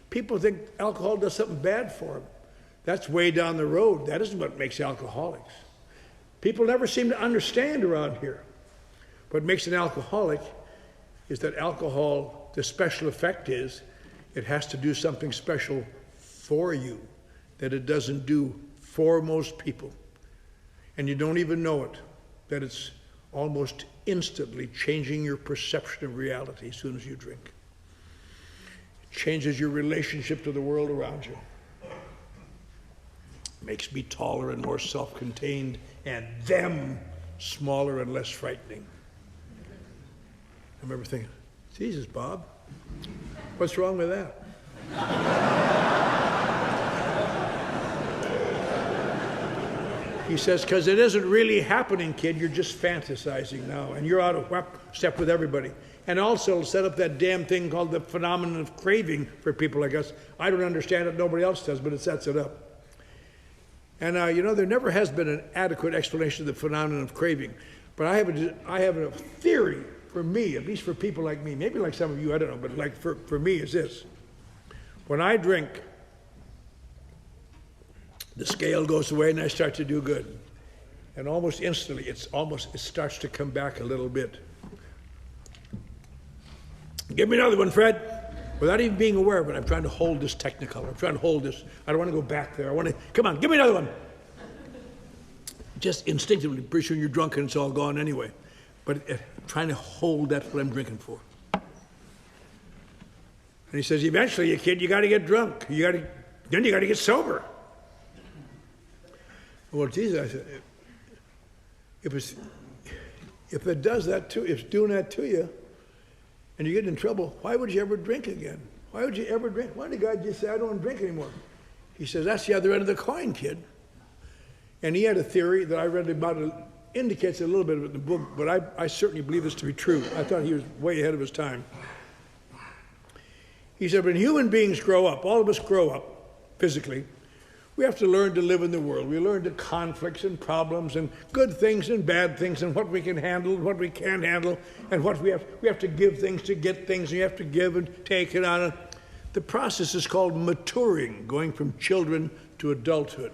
People think alcohol does something bad for them. That's way down the road. That isn't what makes alcoholics. People never seem to understand around here. What makes an alcoholic is that alcohol, the special effect is, it has to do something special for you that it doesn't do for most people. And you don't even know it, that it's almost instantly changing your perception of reality as soon as you drink. It changes your relationship to the world around you. Makes me taller and more self-contained, and them smaller and less frightening. I remember thinking, Jesus, Bob, what's wrong with that? He says, because it isn't really happening, kid. You're just fantasizing now, and you're out of step with everybody. And also, it'll set up that damn thing called the phenomenon of craving for people like us. I don't understand it. Nobody else does, but it sets it up. And, you know, there never has been an adequate explanation of the phenomenon of craving. But I have a theory for me, at least for people like me, maybe like some of you, I don't know, but like for me is this. When I drink, the scale goes away and I start to do good. And almost instantly, it starts to come back a little bit. Give me another one, Fred. Without even being aware of it, I'm trying to hold this Technicolor. I'm trying to hold this. I don't want to go back there. I want to, come on, give me another one. Just instinctively, pretty soon you're drunk and it's all gone anyway. But trying to hold, that's what I'm drinking for. And he says, eventually, you kid, you got to get drunk. Then you got to get sober. Well, Jesus, I said, if it does that to, if it's doing that to you, and you get in trouble, why would you ever drink again? Why would you ever drink? Why did God just say, I don't want to drink anymore? He says, that's the other end of the coin, kid. And he had a theory that I read about, it indicates a little bit of it in the book, but I certainly believe this to be true. I thought he was way ahead of his time. He said, when human beings grow up, all of us grow up physically, We have to learn to live in the world. We learn the conflicts and problems and good things and bad things and what we can handle and what we can't handle and what we have to give things to get things. And you have to give and take it on. The process is called maturing, going from children to adulthood.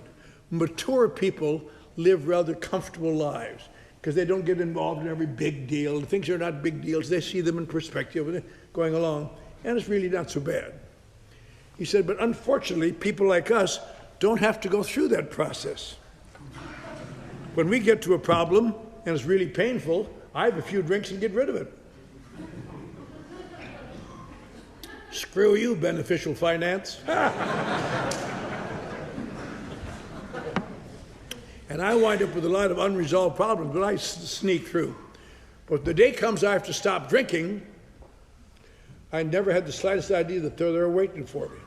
Mature people live rather comfortable lives because they don't get involved in every big deal. Things are not big deals. They see them in perspective and they're going along. And it's really not so bad. He said, but unfortunately, people like us don't have to go through that process. When we get to a problem and it's really painful, I have a few drinks and get rid of it. Screw you, beneficial finance. And I wind up with a lot of unresolved problems, but I sneak through. But the day comes I have to stop drinking, I never had the slightest idea that they're there waiting for me.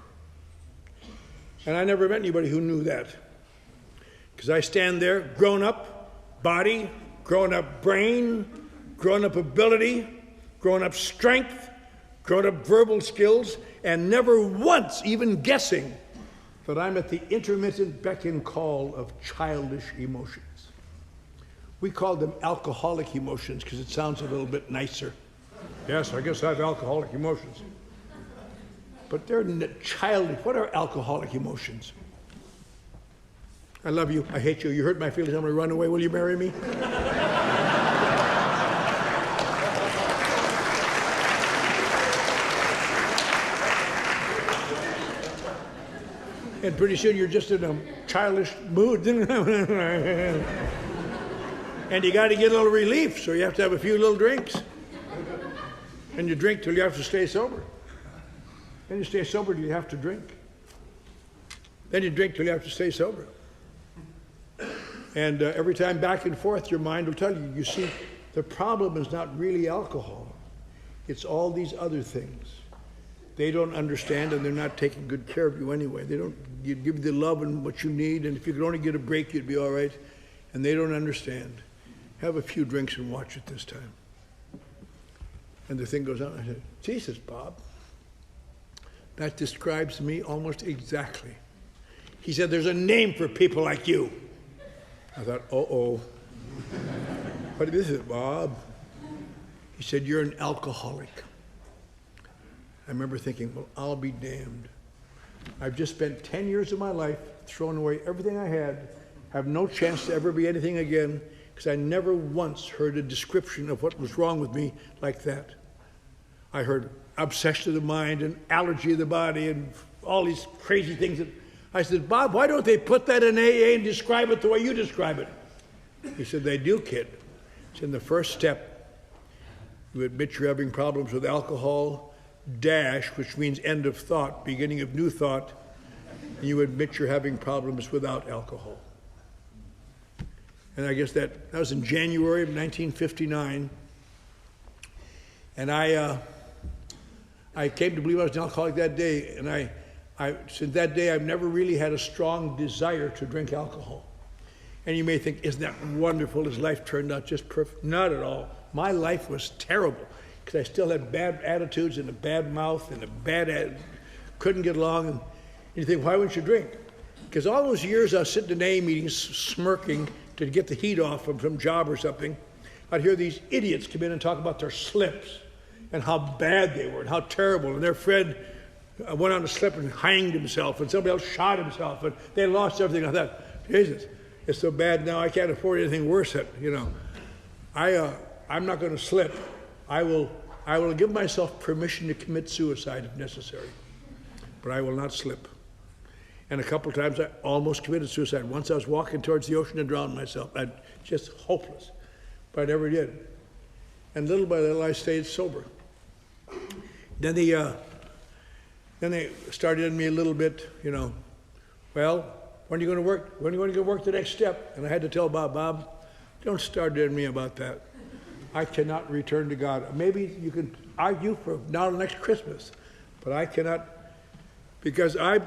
And I never met anybody who knew that. Because I stand there, grown up body, grown up brain, grown up ability, grown up strength, grown up verbal skills, and never once even guessing that I'm at the intermittent beck and call of childish emotions. We call them alcoholic emotions because it sounds a little bit nicer. Yes, I guess I have alcoholic emotions. But they're childish. What are alcoholic emotions? I love you. I hate you. You hurt my feelings. I'm going to run away. Will you marry me? And pretty soon you're just in a childish mood. And you got to get a little relief, so you have to have a few little drinks. And you drink till you have to stay sober. Then you stay sober till you have to drink. Then you drink till you have to stay sober. And every time back and forth, your mind will tell you, you see, the problem is not really alcohol. It's all these other things. They don't understand, and they're not taking good care of you anyway. They don't give you the love and what you need, and if you could only get a break, you'd be all right. And they don't understand. Have a few drinks and watch it this time. And the thing goes on. I said, Jesus, Bob, that describes me almost exactly. He said, there's a name for people like you. I thought, uh-oh. What is it, Bob? He said, you're an alcoholic. I remember thinking, well, I'll be damned. I've just spent 10 years of my life throwing away everything I had, have no chance to ever be anything again, because I never once heard a description of what was wrong with me like that. I heard obsession of the mind and allergy of the body and all these crazy things. That I said, Bob, why don't they put that in AA and describe it the way you describe it? He said, they do, kid. It's in the first step. You admit you're having problems with alcohol, dash, which means end of thought, beginning of new thought, and you admit you're having problems without alcohol. And I guess that was in January of 1959. And I came to believe I was an alcoholic that day, and I since that day I've never really had a strong desire to drink alcohol. And you may think, isn't that wonderful? His life turned out just perfect. Not at all. My life was terrible because I still had bad attitudes and a bad mouth and couldn't get along. And you think, why wouldn't you drink? Because all those years I was sitting in AA meetings smirking to get the heat off from some job or something, I'd hear these idiots come in and talk about their slips and how bad they were and how terrible. And their friend went on a slip and hanged himself, and somebody else shot himself, and they lost everything. I thought, Jesus, it's so bad now I can't afford anything worse. I'm not going to slip. I will give myself permission to commit suicide if necessary, but I will not slip. And a couple times I almost committed suicide. Once I was walking towards the ocean and drowned myself. Just hopeless, but I never did. And little by little I stayed sober. Then they started in me a little bit, well, when are you going to work? When are you going to work the next step? And I had to tell Bob, don't start in me about that. I cannot return to God. Maybe you can argue for now next Christmas, but I cannot, because I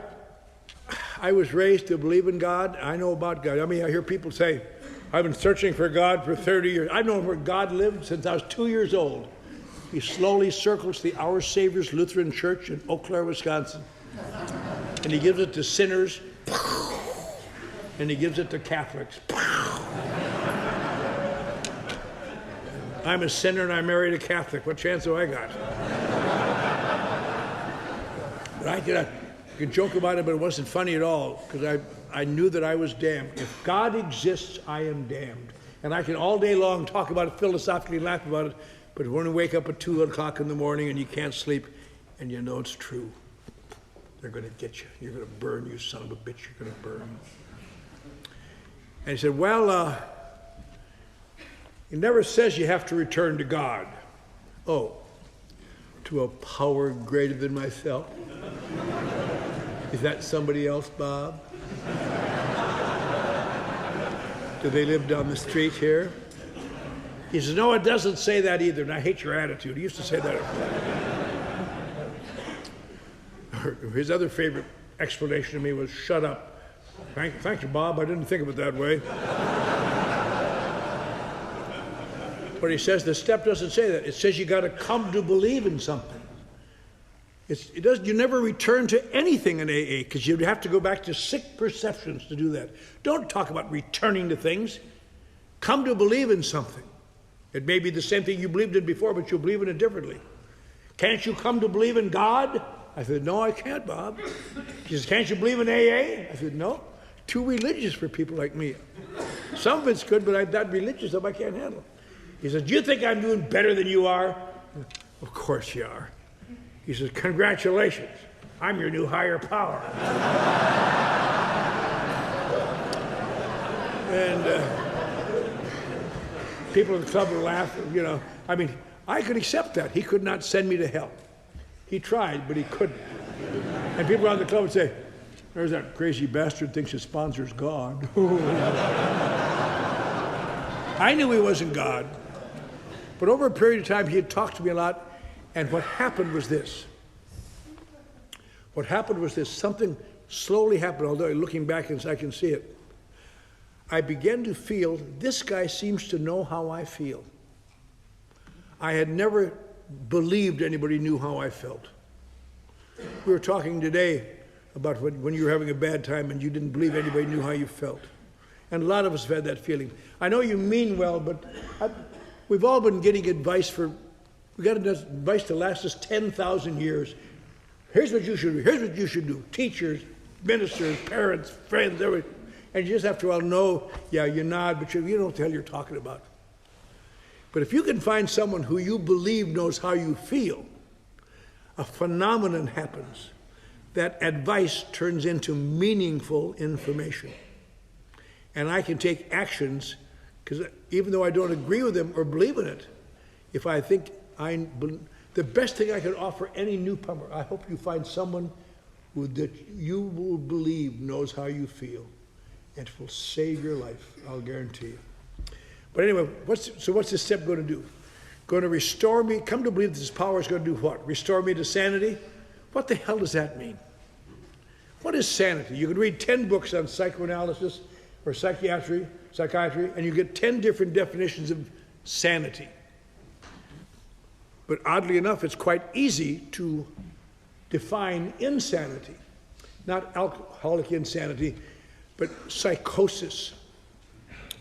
was raised to believe in God. I know about God. I hear people say, I've been searching for God for 30 years. I've known where God lived since I was 2 years old. He slowly circles the Our Savior's Lutheran Church in Eau Claire, Wisconsin. And he gives it to sinners. and he gives it to Catholics. I'm a sinner and I married a Catholic. What chance do I got? But I could joke about it, but it wasn't funny at all, because I knew that I was damned. If God exists, I am damned. And I can all day long talk about it philosophically, laugh about it, but when you wake up at 2 o'clock in the morning and you can't sleep, and you know it's true, they're going to get you. You're going to burn, you son of a bitch. You're going to burn. And he said, well, it never says you have to return to God. Oh, to a power greater than myself? Is that somebody else, Bob? Do they live down the street here? He says, no, it doesn't say that either, and I hate your attitude. He used to say that. His other favorite explanation to me was, shut up. Thank you, Bob. I didn't think of it that way. But he says the step doesn't say that. It says you got to come to believe in something. You never return to anything in AA, because you have to go back to sick perceptions to do that. Don't talk about returning to things. Come to believe in something. It may be the same thing you believed in before, but you'll believe in it differently. Can't you come to believe in God? I said, no, I can't, Bob. He says, can't you believe in AA? I said, no. Too religious for people like me. Some of it's good, but I'm that religious stuff I can't handle. He says, do you think I'm doing better than you are? Of course you are. He says, congratulations. I'm your new higher power. And people in the club were laughing, you know. I mean, I could accept that. He could not send me to hell. He tried, but he couldn't. And people around the club would say, there's that crazy bastard thinks his sponsor's God. I knew he wasn't God. But over a period of time, he had talked to me a lot, and what happened was this. Something slowly happened, although looking back I can see it. I began to feel, this guy seems to know how I feel. I had never believed anybody knew how I felt. We were talking today about when you were having a bad time and you didn't believe anybody knew how you felt. And a lot of us have had that feeling. I know you mean well, but we've all been getting advice we got advice to last us 10,000 years. Here's what you should do. Here's what you should do. Teachers, ministers, parents, friends, everything. And you just have to all know, yeah, you nod, but you don't know what the hell you're talking about. But if you can find someone who you believe knows how you feel, a phenomenon happens. That advice turns into meaningful information. And I can take actions, because even though I don't agree with them or believe in it, if I think the best thing I can offer any newcomer, I hope you find someone that you will believe knows how you feel. It will save your life, I'll guarantee you. But anyway, what's this step going to do? Going to restore me? Come to believe that this power is going to do what? Restore me to sanity? What the hell does that mean? What is sanity? You can read 10 books on psychoanalysis or psychiatry, and you get 10 different definitions of sanity. But oddly enough, it's quite easy to define insanity. Not alcoholic insanity, but psychosis.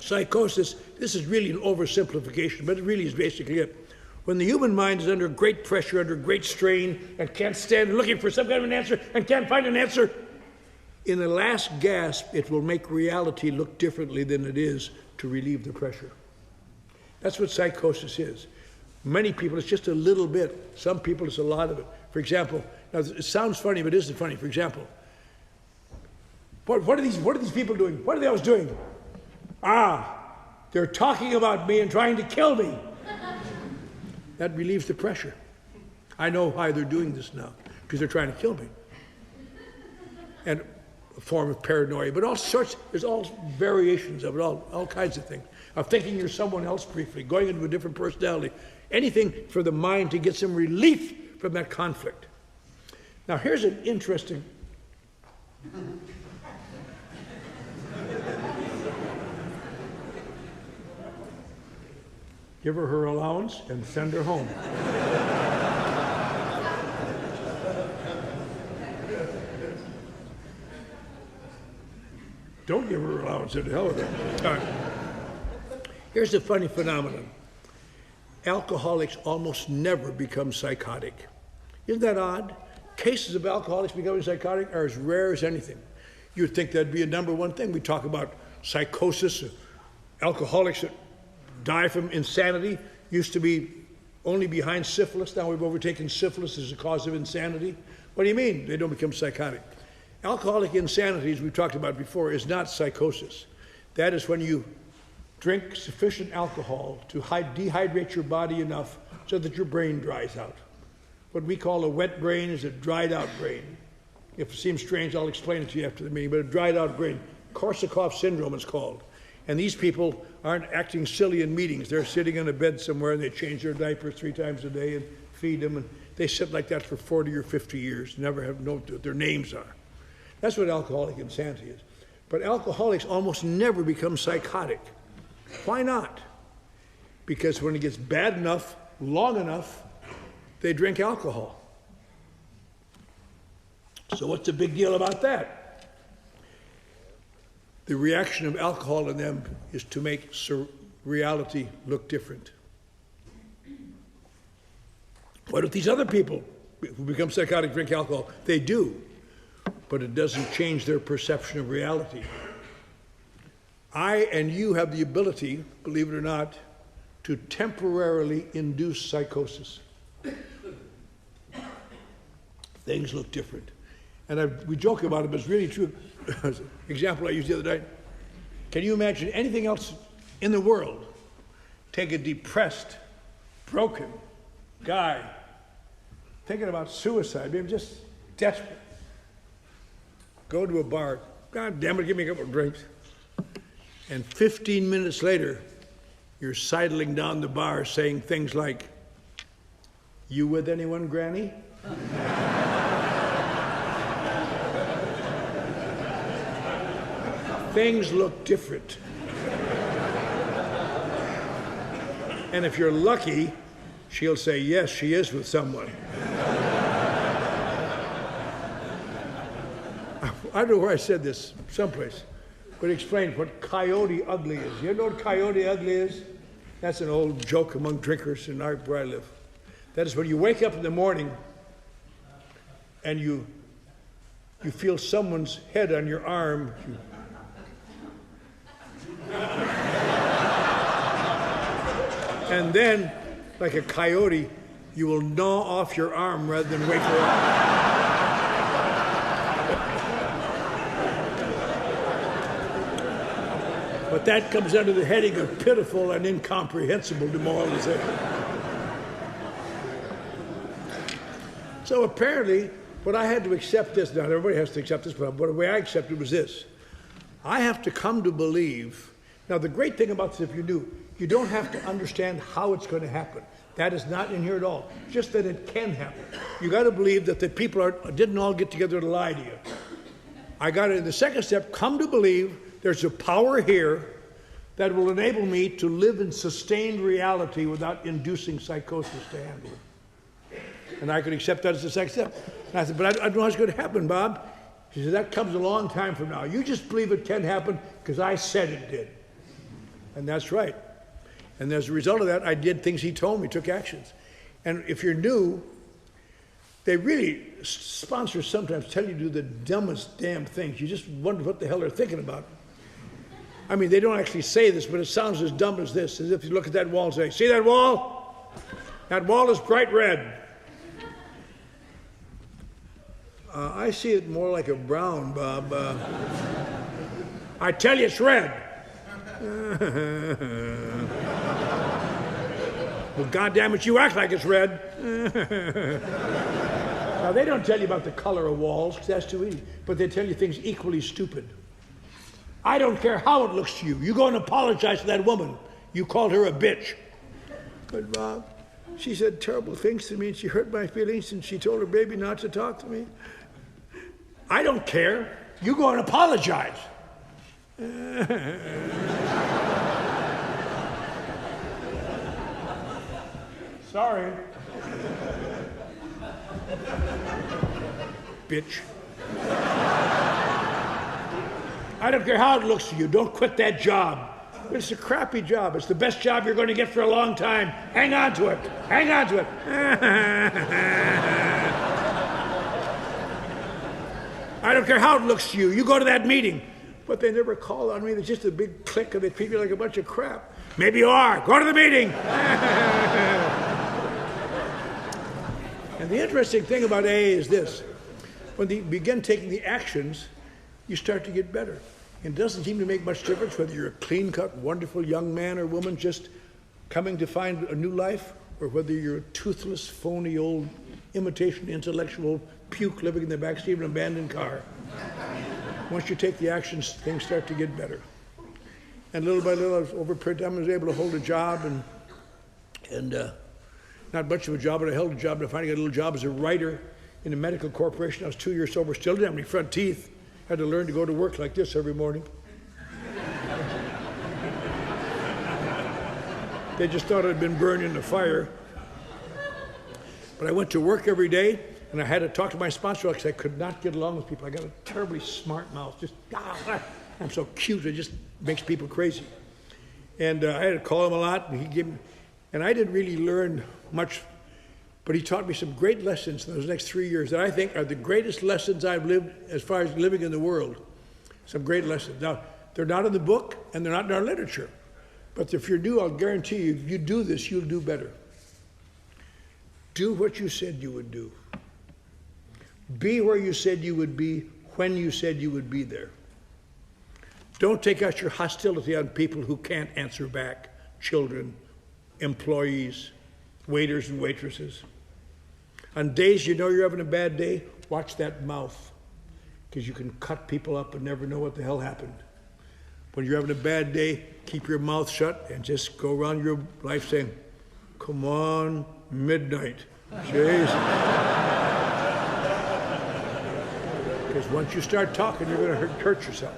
Psychosis, this is really an oversimplification, but it really is basically it. When the human mind is under great pressure, under great strain, and can't stand looking for some kind of an answer, and can't find an answer, in the last gasp, it will make reality look differently than it is to relieve the pressure. That's what psychosis is. Many people, it's just a little bit. Some people, it's a lot of it. For example, now it sounds funny, but it isn't funny. For example, what are these people doing? What are they always doing? They're talking about me and trying to kill me. That relieves the pressure. I know why they're doing this now, because they're trying to kill me. And a form of paranoia, but all sorts, there's all variations of it, all kinds of things. Of thinking you're someone else briefly, going into a different personality. Anything for the mind to get some relief from that conflict. Now here's an interesting... Give her her allowance and send her home. Don't don't give her allowance. To hell with her. All right. Here's the funny phenomenon. Alcoholics almost never become psychotic. Isn't that odd? Cases of alcoholics becoming psychotic are as rare as anything. You'd think that'd be a number one thing. We talk about psychosis. Alcoholics that die from insanity used to be only behind syphilis. Now we've overtaken syphilis as a cause of insanity. What do you mean they don't become psychotic? Alcoholic insanity, as we've talked about before, is not psychosis. That is when you drink sufficient alcohol to dehydrate your body enough so that your brain dries out. What we call a wet brain is a dried out brain. If it seems strange, I'll explain it to you after the meeting, but a dried out brain. Korsakoff syndrome is called. And these people aren't acting silly in meetings. They're sitting on a bed somewhere and they change their diapers 3 times a day and feed them. And they sit like that for 40 or 50 years, never have known what their names are. That's what alcoholic insanity is. But alcoholics almost never become psychotic. Why not? Because when it gets bad enough, long enough, they drink alcohol. So what's the big deal about that? The reaction of alcohol in them is to make reality look different. What if these other people who become psychotic drink alcohol? They do, but it doesn't change their perception of reality. I and you have the ability, believe it or not, to temporarily induce psychosis. Things look different. And we joke about it, but it's really true. Example I used the other night. Can you imagine anything else in the world? Take a depressed, broken guy thinking about suicide, maybe just desperate. Go to a bar. God damn it, give me a couple of drinks. And 15 minutes later, you're sidling down the bar saying things like, "You with anyone, Granny?" Things look different. And if you're lucky, she'll say, yes, she is with someone. I don't know where I said this, someplace, but explain what coyote ugly is. You know what coyote ugly is? That's an old joke among drinkers in where I live. That is when you wake up in the morning and you feel someone's head on your arm. And then, like a coyote, you will gnaw off your arm rather than wake her up. But that comes under the heading of pitiful and incomprehensible demoralization. So apparently, what I had to accept this, not everybody has to accept this, but the way I accepted was this. I have to come to believe. Now, the great thing about this, if you do, you don't have to understand how it's going to happen. That is not in here at all. Just that it can happen. You got to believe that the people didn't all get together to lie to you. I got to, in the second step, come to believe there's a power here that will enable me to live in sustained reality without inducing psychosis to handle it. And I could accept that as the second step. And I said, but I don't know how it's going to happen, Bob. She said, that comes a long time from now. You just believe it can happen because I said it did. And that's right. And as a result of that, I did things he told me, took actions. And if you're new, they really, sponsors sometimes tell you to do the dumbest damn things. You just wonder what the hell they're thinking about. I mean, they don't actually say this, but it sounds as dumb as this, as if you look at that wall and say, see that wall? That wall is bright red. I see it more like a brown, Bob. I tell you it's red. Well, goddamn it, you act like it's red. Now, they don't tell you about the color of walls, because that's too easy, but they tell you things equally stupid. I don't care how it looks to you. You go and apologize to that woman. You called her a bitch. But, Bob, she said terrible things to me, and she hurt my feelings, and she told her baby not to talk to me. I don't care. You go and apologize. Sorry. Bitch. I don't care how it looks to you. Don't quit that job. It's a crappy job. It's the best job you're going to get for a long time. Hang on to it. Hang on to it. I don't care how it looks to you. You go to that meeting. But they never call on me. There's just a big clique and they treat me like a bunch of crap. Maybe you are. Go to the meeting. And the interesting thing about AA is this. When you begin taking the actions, you start to get better. And it doesn't seem to make much difference whether you're a clean-cut, wonderful young man or woman just coming to find a new life, or whether you're a toothless, phony, old, imitation intellectual puke living in the backseat of an abandoned car. Once you take the actions, things start to get better. And little by little, over a period of time, I was able to hold a job, and not much of a job, but I held a job, and I finally got a little job as a writer in a medical corporation. I was 2 years sober, still didn't have any front teeth. Had to learn to go to work like this every morning. They just thought I'd been burned in the fire. But I went to work every day, and I had to talk to my sponsor because I could not get along with people. I got a terribly smart mouth. Just, I'm so cute, it just makes people crazy. And I had to call him a lot, and he gave me, and I didn't really learn much, but he taught me some great lessons in those next 3 years that I think are the greatest lessons I've lived as far as living in the world. Some great lessons. Now, they're not in the book, and they're not in our literature. But if you're new, I'll guarantee you, if you do this, you'll do better. Do what you said you would do. Be where you said you would be when you said you would be there. Don't take out your hostility on people who can't answer back. Children, employees, waiters and waitresses. On days you know you're having a bad day, watch that mouth, because you can cut people up and never know what the hell happened. When you're having a bad day, keep your mouth shut and just go around your life saying, come on, midnight. Jeez. Because once you start talking, you're going to hurt yourself.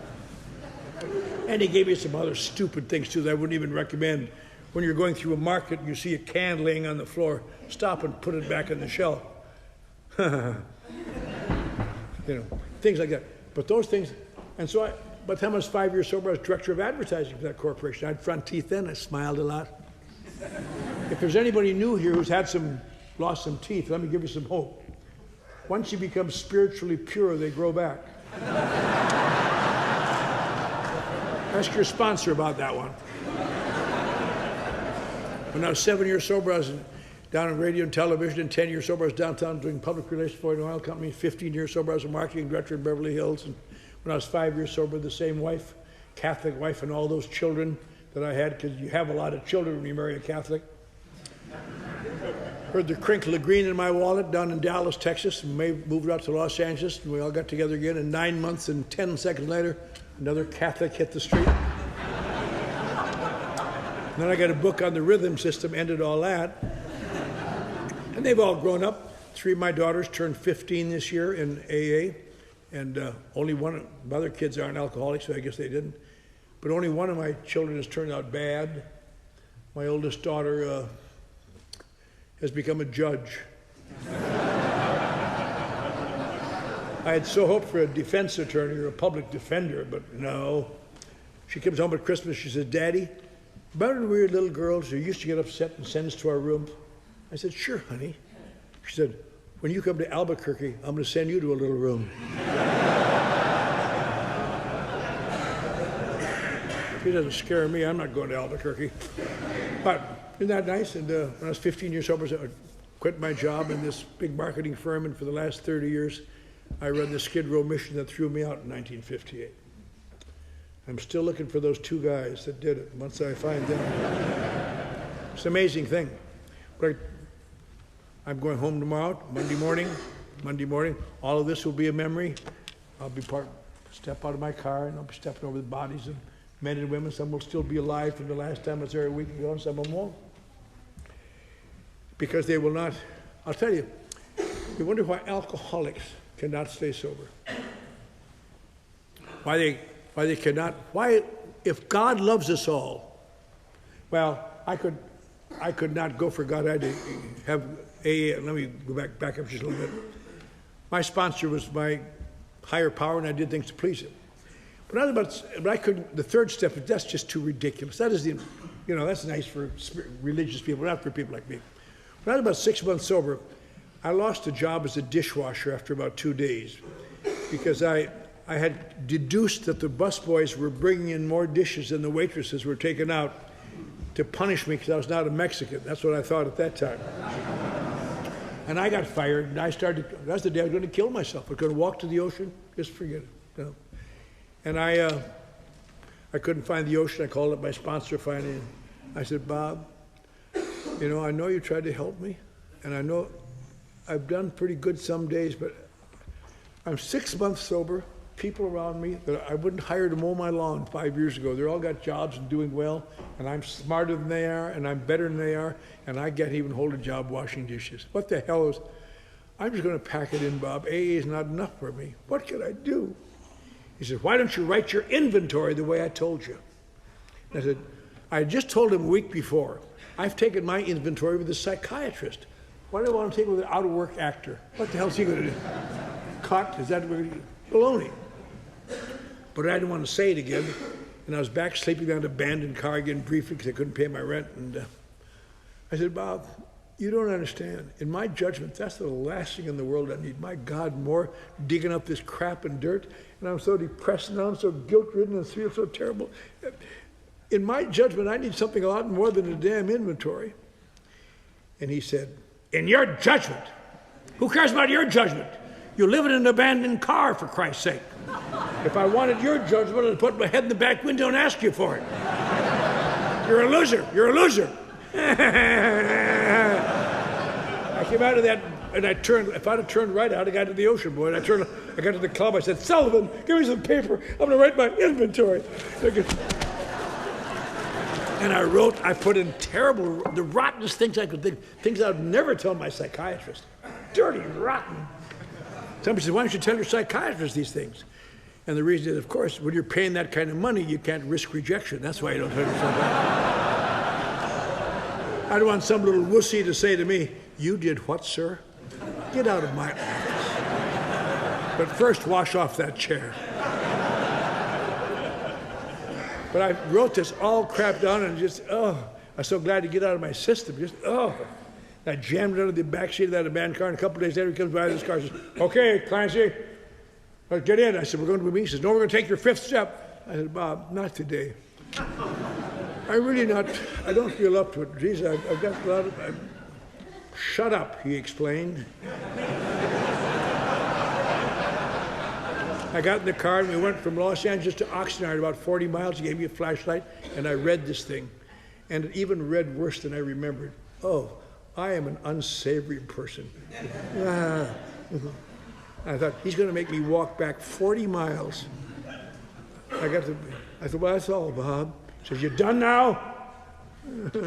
And he gave me some other stupid things too that I wouldn't even recommend. When you're going through a market and you see a can laying on the floor, stop and put it back on the shelf. You know, things like that. But those things, and so by the time I was 5 years sober, I was director of advertising for that corporation. I had front teeth then, I smiled a lot. If there's anybody new here who's lost some teeth, let me give you some hope. Once you become spiritually pure, they grow back. Ask your sponsor about that one. When I was 7 years sober, I was down in radio and television, and 10 years sober, I was downtown doing public relations for an oil company. 15 years sober, I was a marketing director in Beverly Hills. And when I was 5 years sober, the same wife, Catholic wife, and all those children that I had, because you have a lot of children when you marry a Catholic. Heard the crinkle of green in my wallet down in Dallas, Texas, and moved out to Los Angeles, and we all got together again. And 9 months and 10 seconds later, another Catholic hit the street. And then I got a book on the rhythm system, ended all that. And they've all grown up. 3 of my daughters turned 15 this year in AA, and only one of my other kids aren't alcoholics, so I guess they didn't. But only one of my children has turned out bad. My oldest daughter has become a judge. I had so hoped for a defense attorney or a public defender, but no. She comes home at Christmas, she says, Daddy, remember when we were little girls who used to get upset and send us to our room? I said, sure, honey. She said, when you come to Albuquerque, I'm going to send you to a little room. She doesn't scare me. I'm not going to Albuquerque. But isn't that nice? And when I was 15 years sober, I quit my job in this big marketing firm, and for the last 30 years, I run the Skid Row mission that threw me out in 1958. I'm still looking for those 2 guys that did it. Once I find them, it's an amazing thing. But I'm going home tomorrow, Monday morning. All of this will be a memory. I'll step out of my car, and I'll be stepping over the bodies of men and women. Some will still be alive from the last time I was there a week ago, and some of them won't. Because they will not. I'll tell you, you wonder why alcoholics cannot stay sober. Why they cannot. Why, if God loves us all, well, I could not go for God. I had to have AA. Let me go back up just a little bit. My sponsor was my higher power, and I did things to please him. But I couldn't, the third step, that's just too ridiculous. That is that's nice for religious people, not for people like me. When I was about 6 months sober, I lost a job as a dishwasher after about 2 days because I had deduced that the busboys were bringing in more dishes than the waitresses were taking out to punish me because I was not a Mexican. That's what I thought at that time. And I got fired, and that's the day I was going to kill myself. I was going to walk to the ocean, just forget it. And I couldn't find the ocean. I called up my sponsor finally, and I said, Bob, I know you tried to help me, and I know I've done pretty good some days, but I'm 6 months sober. People around me that I wouldn't hire to mow my lawn 5 years ago, they're all got jobs and doing well, and I'm smarter than they are, and I'm better than they are, and I can't even hold a job washing dishes. What the hell is, I'm just going to pack it in, Bob. AA is not enough for me. What can I do? He said, why don't you write your inventory the way I told you? And I said, I just told him a week before, I've taken my inventory with a psychiatrist. Why do I want to take it with an out-of-work actor? What the hell is he going to do? Cut? Is that baloney? But I didn't want to say it again, and I was back sleeping on an abandoned car again briefly because I couldn't pay my rent. And I said, Bob, you don't understand. In my judgment, that's the last thing in the world I need. My God, more digging up this crap and dirt, and I'm so depressed now, I'm so guilt-ridden and feel so terrible. In my judgment, I need something a lot more than a damn inventory. And he said, in your judgment? Who cares about your judgment? You live in an abandoned car, for Christ's sake. If I wanted your judgment, I'd put my head in the back window and ask you for it. You're a loser. You're a loser. I came out of that, and I turned. If I'd have turned right out, I got to the ocean, boy. And I got to the club. I said, Sullivan, give me some paper. I'm going to write my inventory. And I put in the rottenest things I could think, things I would never tell my psychiatrist. Dirty, rotten. Somebody said, why don't you tell your psychiatrist these things? And the reason is, of course, when you're paying that kind of money, you can't risk rejection. That's why you don't tell your psychiatrist. I don't want some little wussy to say to me, you did what, sir? Get out of my office. But first, wash off that chair. But I wrote this all crap down and I'm so glad to get out of my system. I jammed it under the back seat of that abandoned car, and a couple of days later, he comes by this car and says, okay, Clancy, let's get in. I said, we're going to a meeting. He says, no, we're going to take your fifth step. I said, Bob, not today. I don't feel up to it. Geez, I've got a lot of, shut up, he explained. I got in the car and we went from Los Angeles to Oxnard, about 40 miles. He gave me a flashlight and I read this thing. And it even read worse than I remembered. Oh, I am an unsavory person. I thought, he's going to make me walk back 40 miles. I said, well, that's all, Bob. He says, you done now? He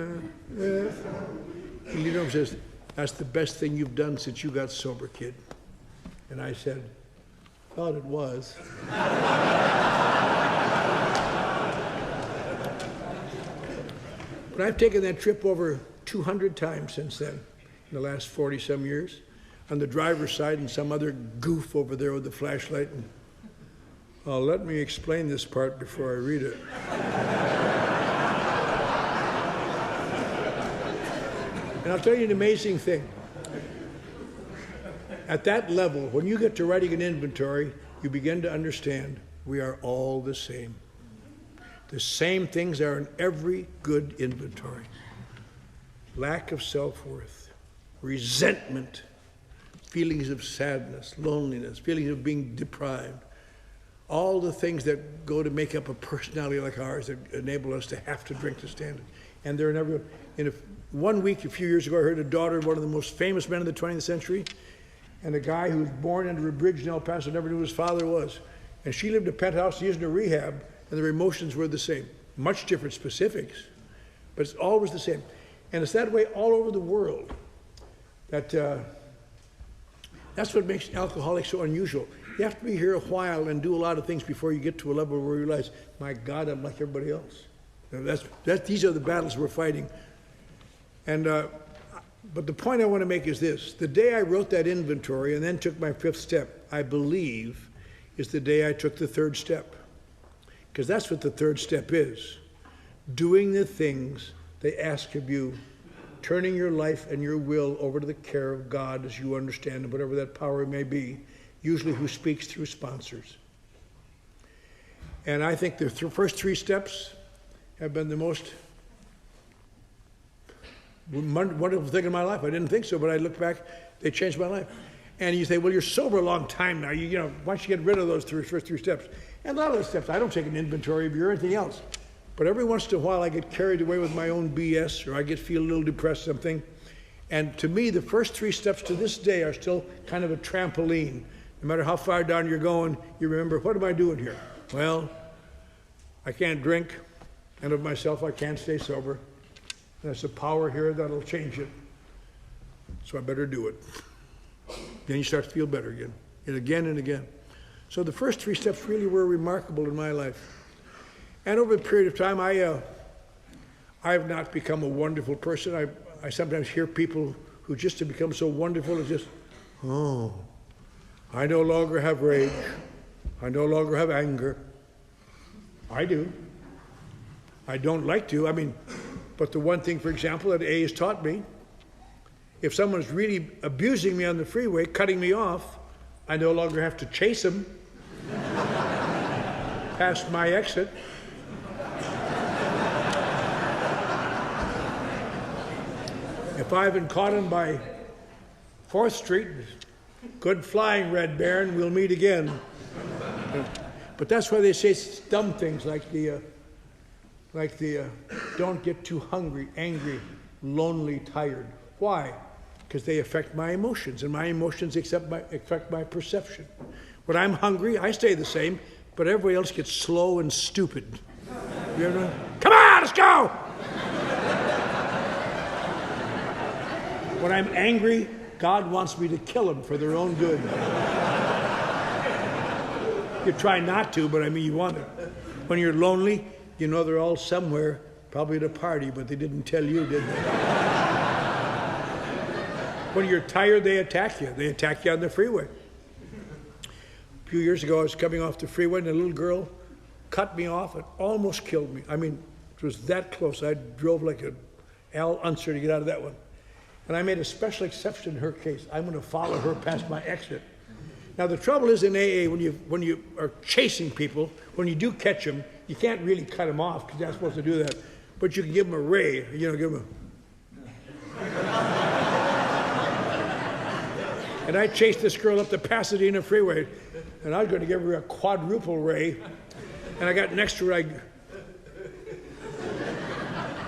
leaned over and says, that's the best thing you've done since you got sober, kid. And I said, thought it was. But I've taken that trip over 200 times since then, in the last 40-some years, on the driver's side and some other goof over there with the flashlight. And, let me explain this part before I read it. And I'll tell you an amazing thing. At that level, when you get to writing an inventory, you begin to understand we are all the same. The same things are in every good inventory. Lack of self-worth, resentment, feelings of sadness, loneliness, feelings of being deprived. All the things that go to make up a personality like ours that enable us to have to drink to stand it. And they're in everyone. One week, a few years ago, I heard a daughter of one of the most famous men of the 20th century, and a guy who was born under a bridge in El Paso never knew who his father was. And she lived in a penthouse, he was in a rehab, and their emotions were the same. Much different specifics, but it's always the same. And it's that way all over the world. That's what makes alcoholics so unusual. You have to be here a while and do a lot of things before you get to a level where you realize, my God, I'm like everybody else. These are the battles we're fighting. And but the point I want to make is this. The day I wrote that inventory and then took my fifth step, I believe, is the day I took the third step. Because that's what the third step is. Doing the things they ask of you, turning your life and your will over to the care of God as you understand it, whatever that power may be, usually who speaks through sponsors. And I think the first three steps have been the most wonderful thing in my life. I didn't think so, but I look back, they changed my life. And you say, well, you're sober a long time now. You know, why don't you get rid of those first three steps? And a lot of the steps, I don't take an inventory of you or anything else. But every once in a while, I get carried away with my own BS, or I feel a little depressed, something. And to me, the first three steps to this day are still kind of a trampoline. No matter how far down you're going, you remember, what am I doing here? Well, I can't drink, and of myself, I can't stay sober. There's a power here that'll change it. So I better do it. Then you start to feel better again, and again and again. So the first three steps really were remarkable in my life. And over a period of time, I have not become a wonderful person. I sometimes hear people who just have become so wonderful, it's just, oh, I no longer have rage. I no longer have anger. I do. I don't like to. But the one thing, for example, that A has taught me, if someone's really abusing me on the freeway, cutting me off, I no longer have to chase them past my exit. If I've been caught him by 4th Street, good flying, Red Baron, we'll meet again. But that's why they say dumb things like the don't get too hungry, angry, lonely, tired. Why? Because they affect my emotions, and my emotions affect my perception. When I'm hungry, I stay the same, but everybody else gets slow and stupid. You ever know? Come on, let's go! When I'm angry, God wants me to kill them for their own good. You try not to, but you want it. When you're lonely, you know they're all somewhere, probably at a party, but they didn't tell you, did they? When you're tired, they attack you. They attack you on the freeway. A few years ago, I was coming off the freeway, and a little girl cut me off and almost killed me. It was that close. I drove like an Al Unser to get out of that one. And I made a special exception in her case. I'm going to follow her past my exit. Now, the trouble is in AA, when you are chasing people, when you do catch them, you can't really cut them off because you're not supposed to do that. But you can give them a ray, give them a... And I chased this girl up the Pasadena freeway, and I was going to give her a quadruple ray. And I got next to her, and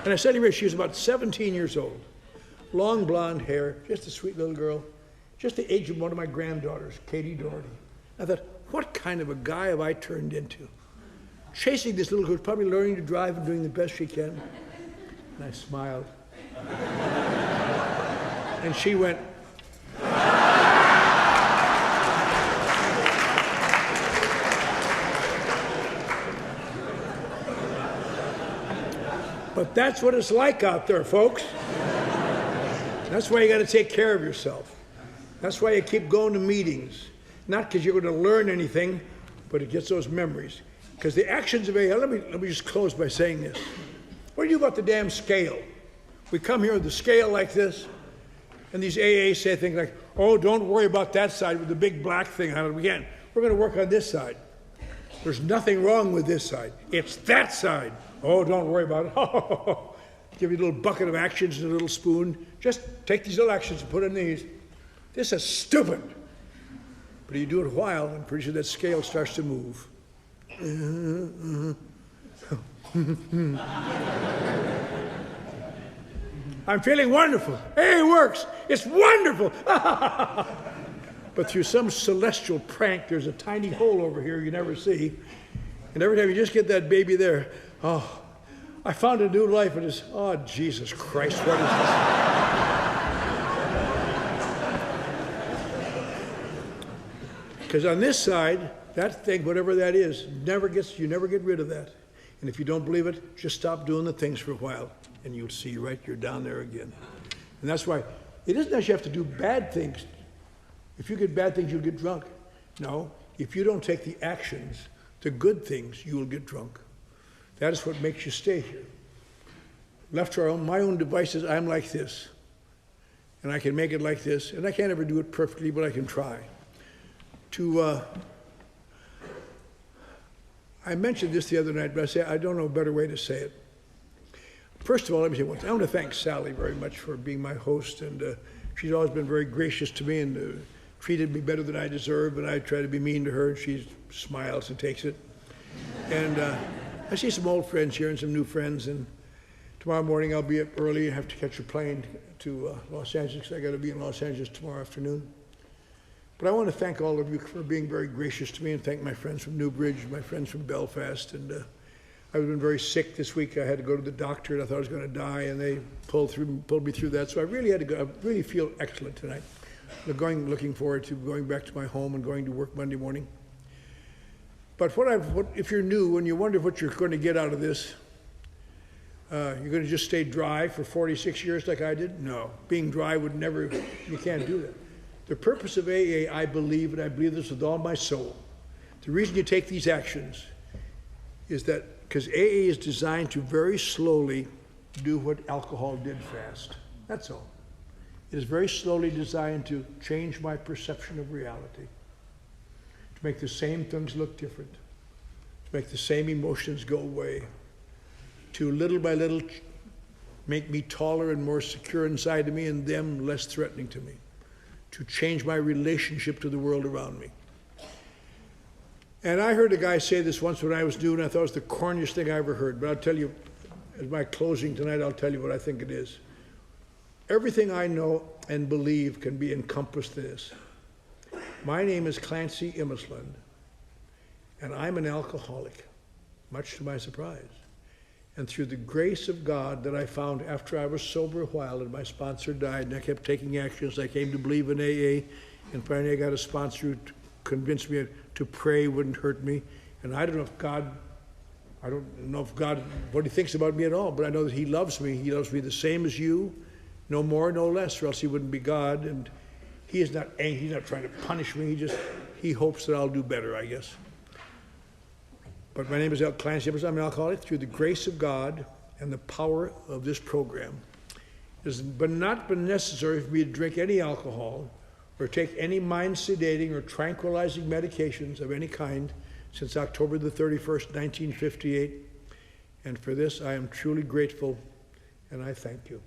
I said to her, she was about 17 years old. Long blonde hair, just a sweet little girl, just the age of one of my granddaughters, Katie Doherty. I thought, what kind of a guy have I turned into? Chasing this little girl who's probably learning to drive and doing the best she can. And I smiled. And she went. But that's what it's like out there, folks. That's why you got to take care of yourself. That's why you keep going to meetings. Not because you're going to learn anything, but it gets those memories. Because the actions of AA, let me just close by saying this. What do you do about the damn scale? We come here with the scale like this, and these AAs say things like, oh, don't worry about that side with the big black thing on it. We're going to work on this side. There's nothing wrong with this side. It's that side. Oh, don't worry about it. Give you a little bucket of actions and a little spoon. Just take these little actions and put in these. This is stupid. But you do it a while, and pretty sure that scale starts to move. I'm feeling wonderful. Hey, it works. It's wonderful. But through some celestial prank, there's a tiny hole over here you never see. And every time you just get that baby there, oh, I found a new life. It is, oh, Jesus Christ, what is this? Because on this side, that thing, whatever that is, you never get rid of that. And if you don't believe it, just stop doing the things for a while, and you'll see, right, you're down there again. And that's why it isn't that you have to do bad things. If you get bad things, you'll get drunk. No, if you don't take the actions the good things, you will get drunk. That is what makes you stay here. Left to my own devices, I'm like this. And I can make it like this, and I can't ever do it perfectly, but I can try. I mentioned this the other night, but I don't know a better way to say it. First of all, let me say once, I want to thank Sally very much for being my host, and she's always been very gracious to me and treated me better than I deserve, and I try to be mean to her, and she smiles and takes it. And I see some old friends here and some new friends, and tomorrow morning I'll be up early. I have to catch a plane to Los Angeles. I got to be in Los Angeles tomorrow afternoon. But I want to thank all of you for being very gracious to me, and thank my friends from Newbridge, my friends from Belfast, and I've been very sick this week. I had to go to the doctor, and I thought I was going to die, and they pulled me through that. So I really had to go. I really feel excellent tonight. Looking forward to going back to my home and going to work Monday morning. But if you're new and you wonder what you're going to get out of this, you're going to just stay dry for 46 years like I did? No. Being dry would never, you can't do that. The purpose of AA, I believe, and I believe this with all my soul, the reason you take these actions is that because AA is designed to very slowly do what alcohol did fast. That's all. It is very slowly designed to change my perception of reality, to make the same things look different, to make the same emotions go away, to little by little make me taller and more secure inside of me and them less threatening to me, to change my relationship to the world around me. And I heard a guy say this once when I was new, and I thought it was the corniest thing I ever heard, but I'll tell you, as my closing tonight, I'll tell you what I think it is. Everything I know and believe can be encompassed in this. My name is Clancy Immisland, and I'm an alcoholic, much to my surprise. And through the grace of God that I found after I was sober a while and my sponsor died and I kept taking actions, I came to believe in AA, and finally I got a sponsor who convinced me to pray wouldn't hurt me. And I don't know if God, what he thinks about me at all, but I know that he loves me. He loves me the same as you, no more, no less, or else he wouldn't be God. And he is not angry, he's not trying to punish me, he hopes that I'll do better, I guess. But my name is Clancy. I'm an alcoholic. Through the grace of God and the power of this program, it has not been necessary for me to drink any alcohol or take any mind-sedating or tranquilizing medications of any kind since October the 31st, 1958. And for this, I am truly grateful, and I thank you.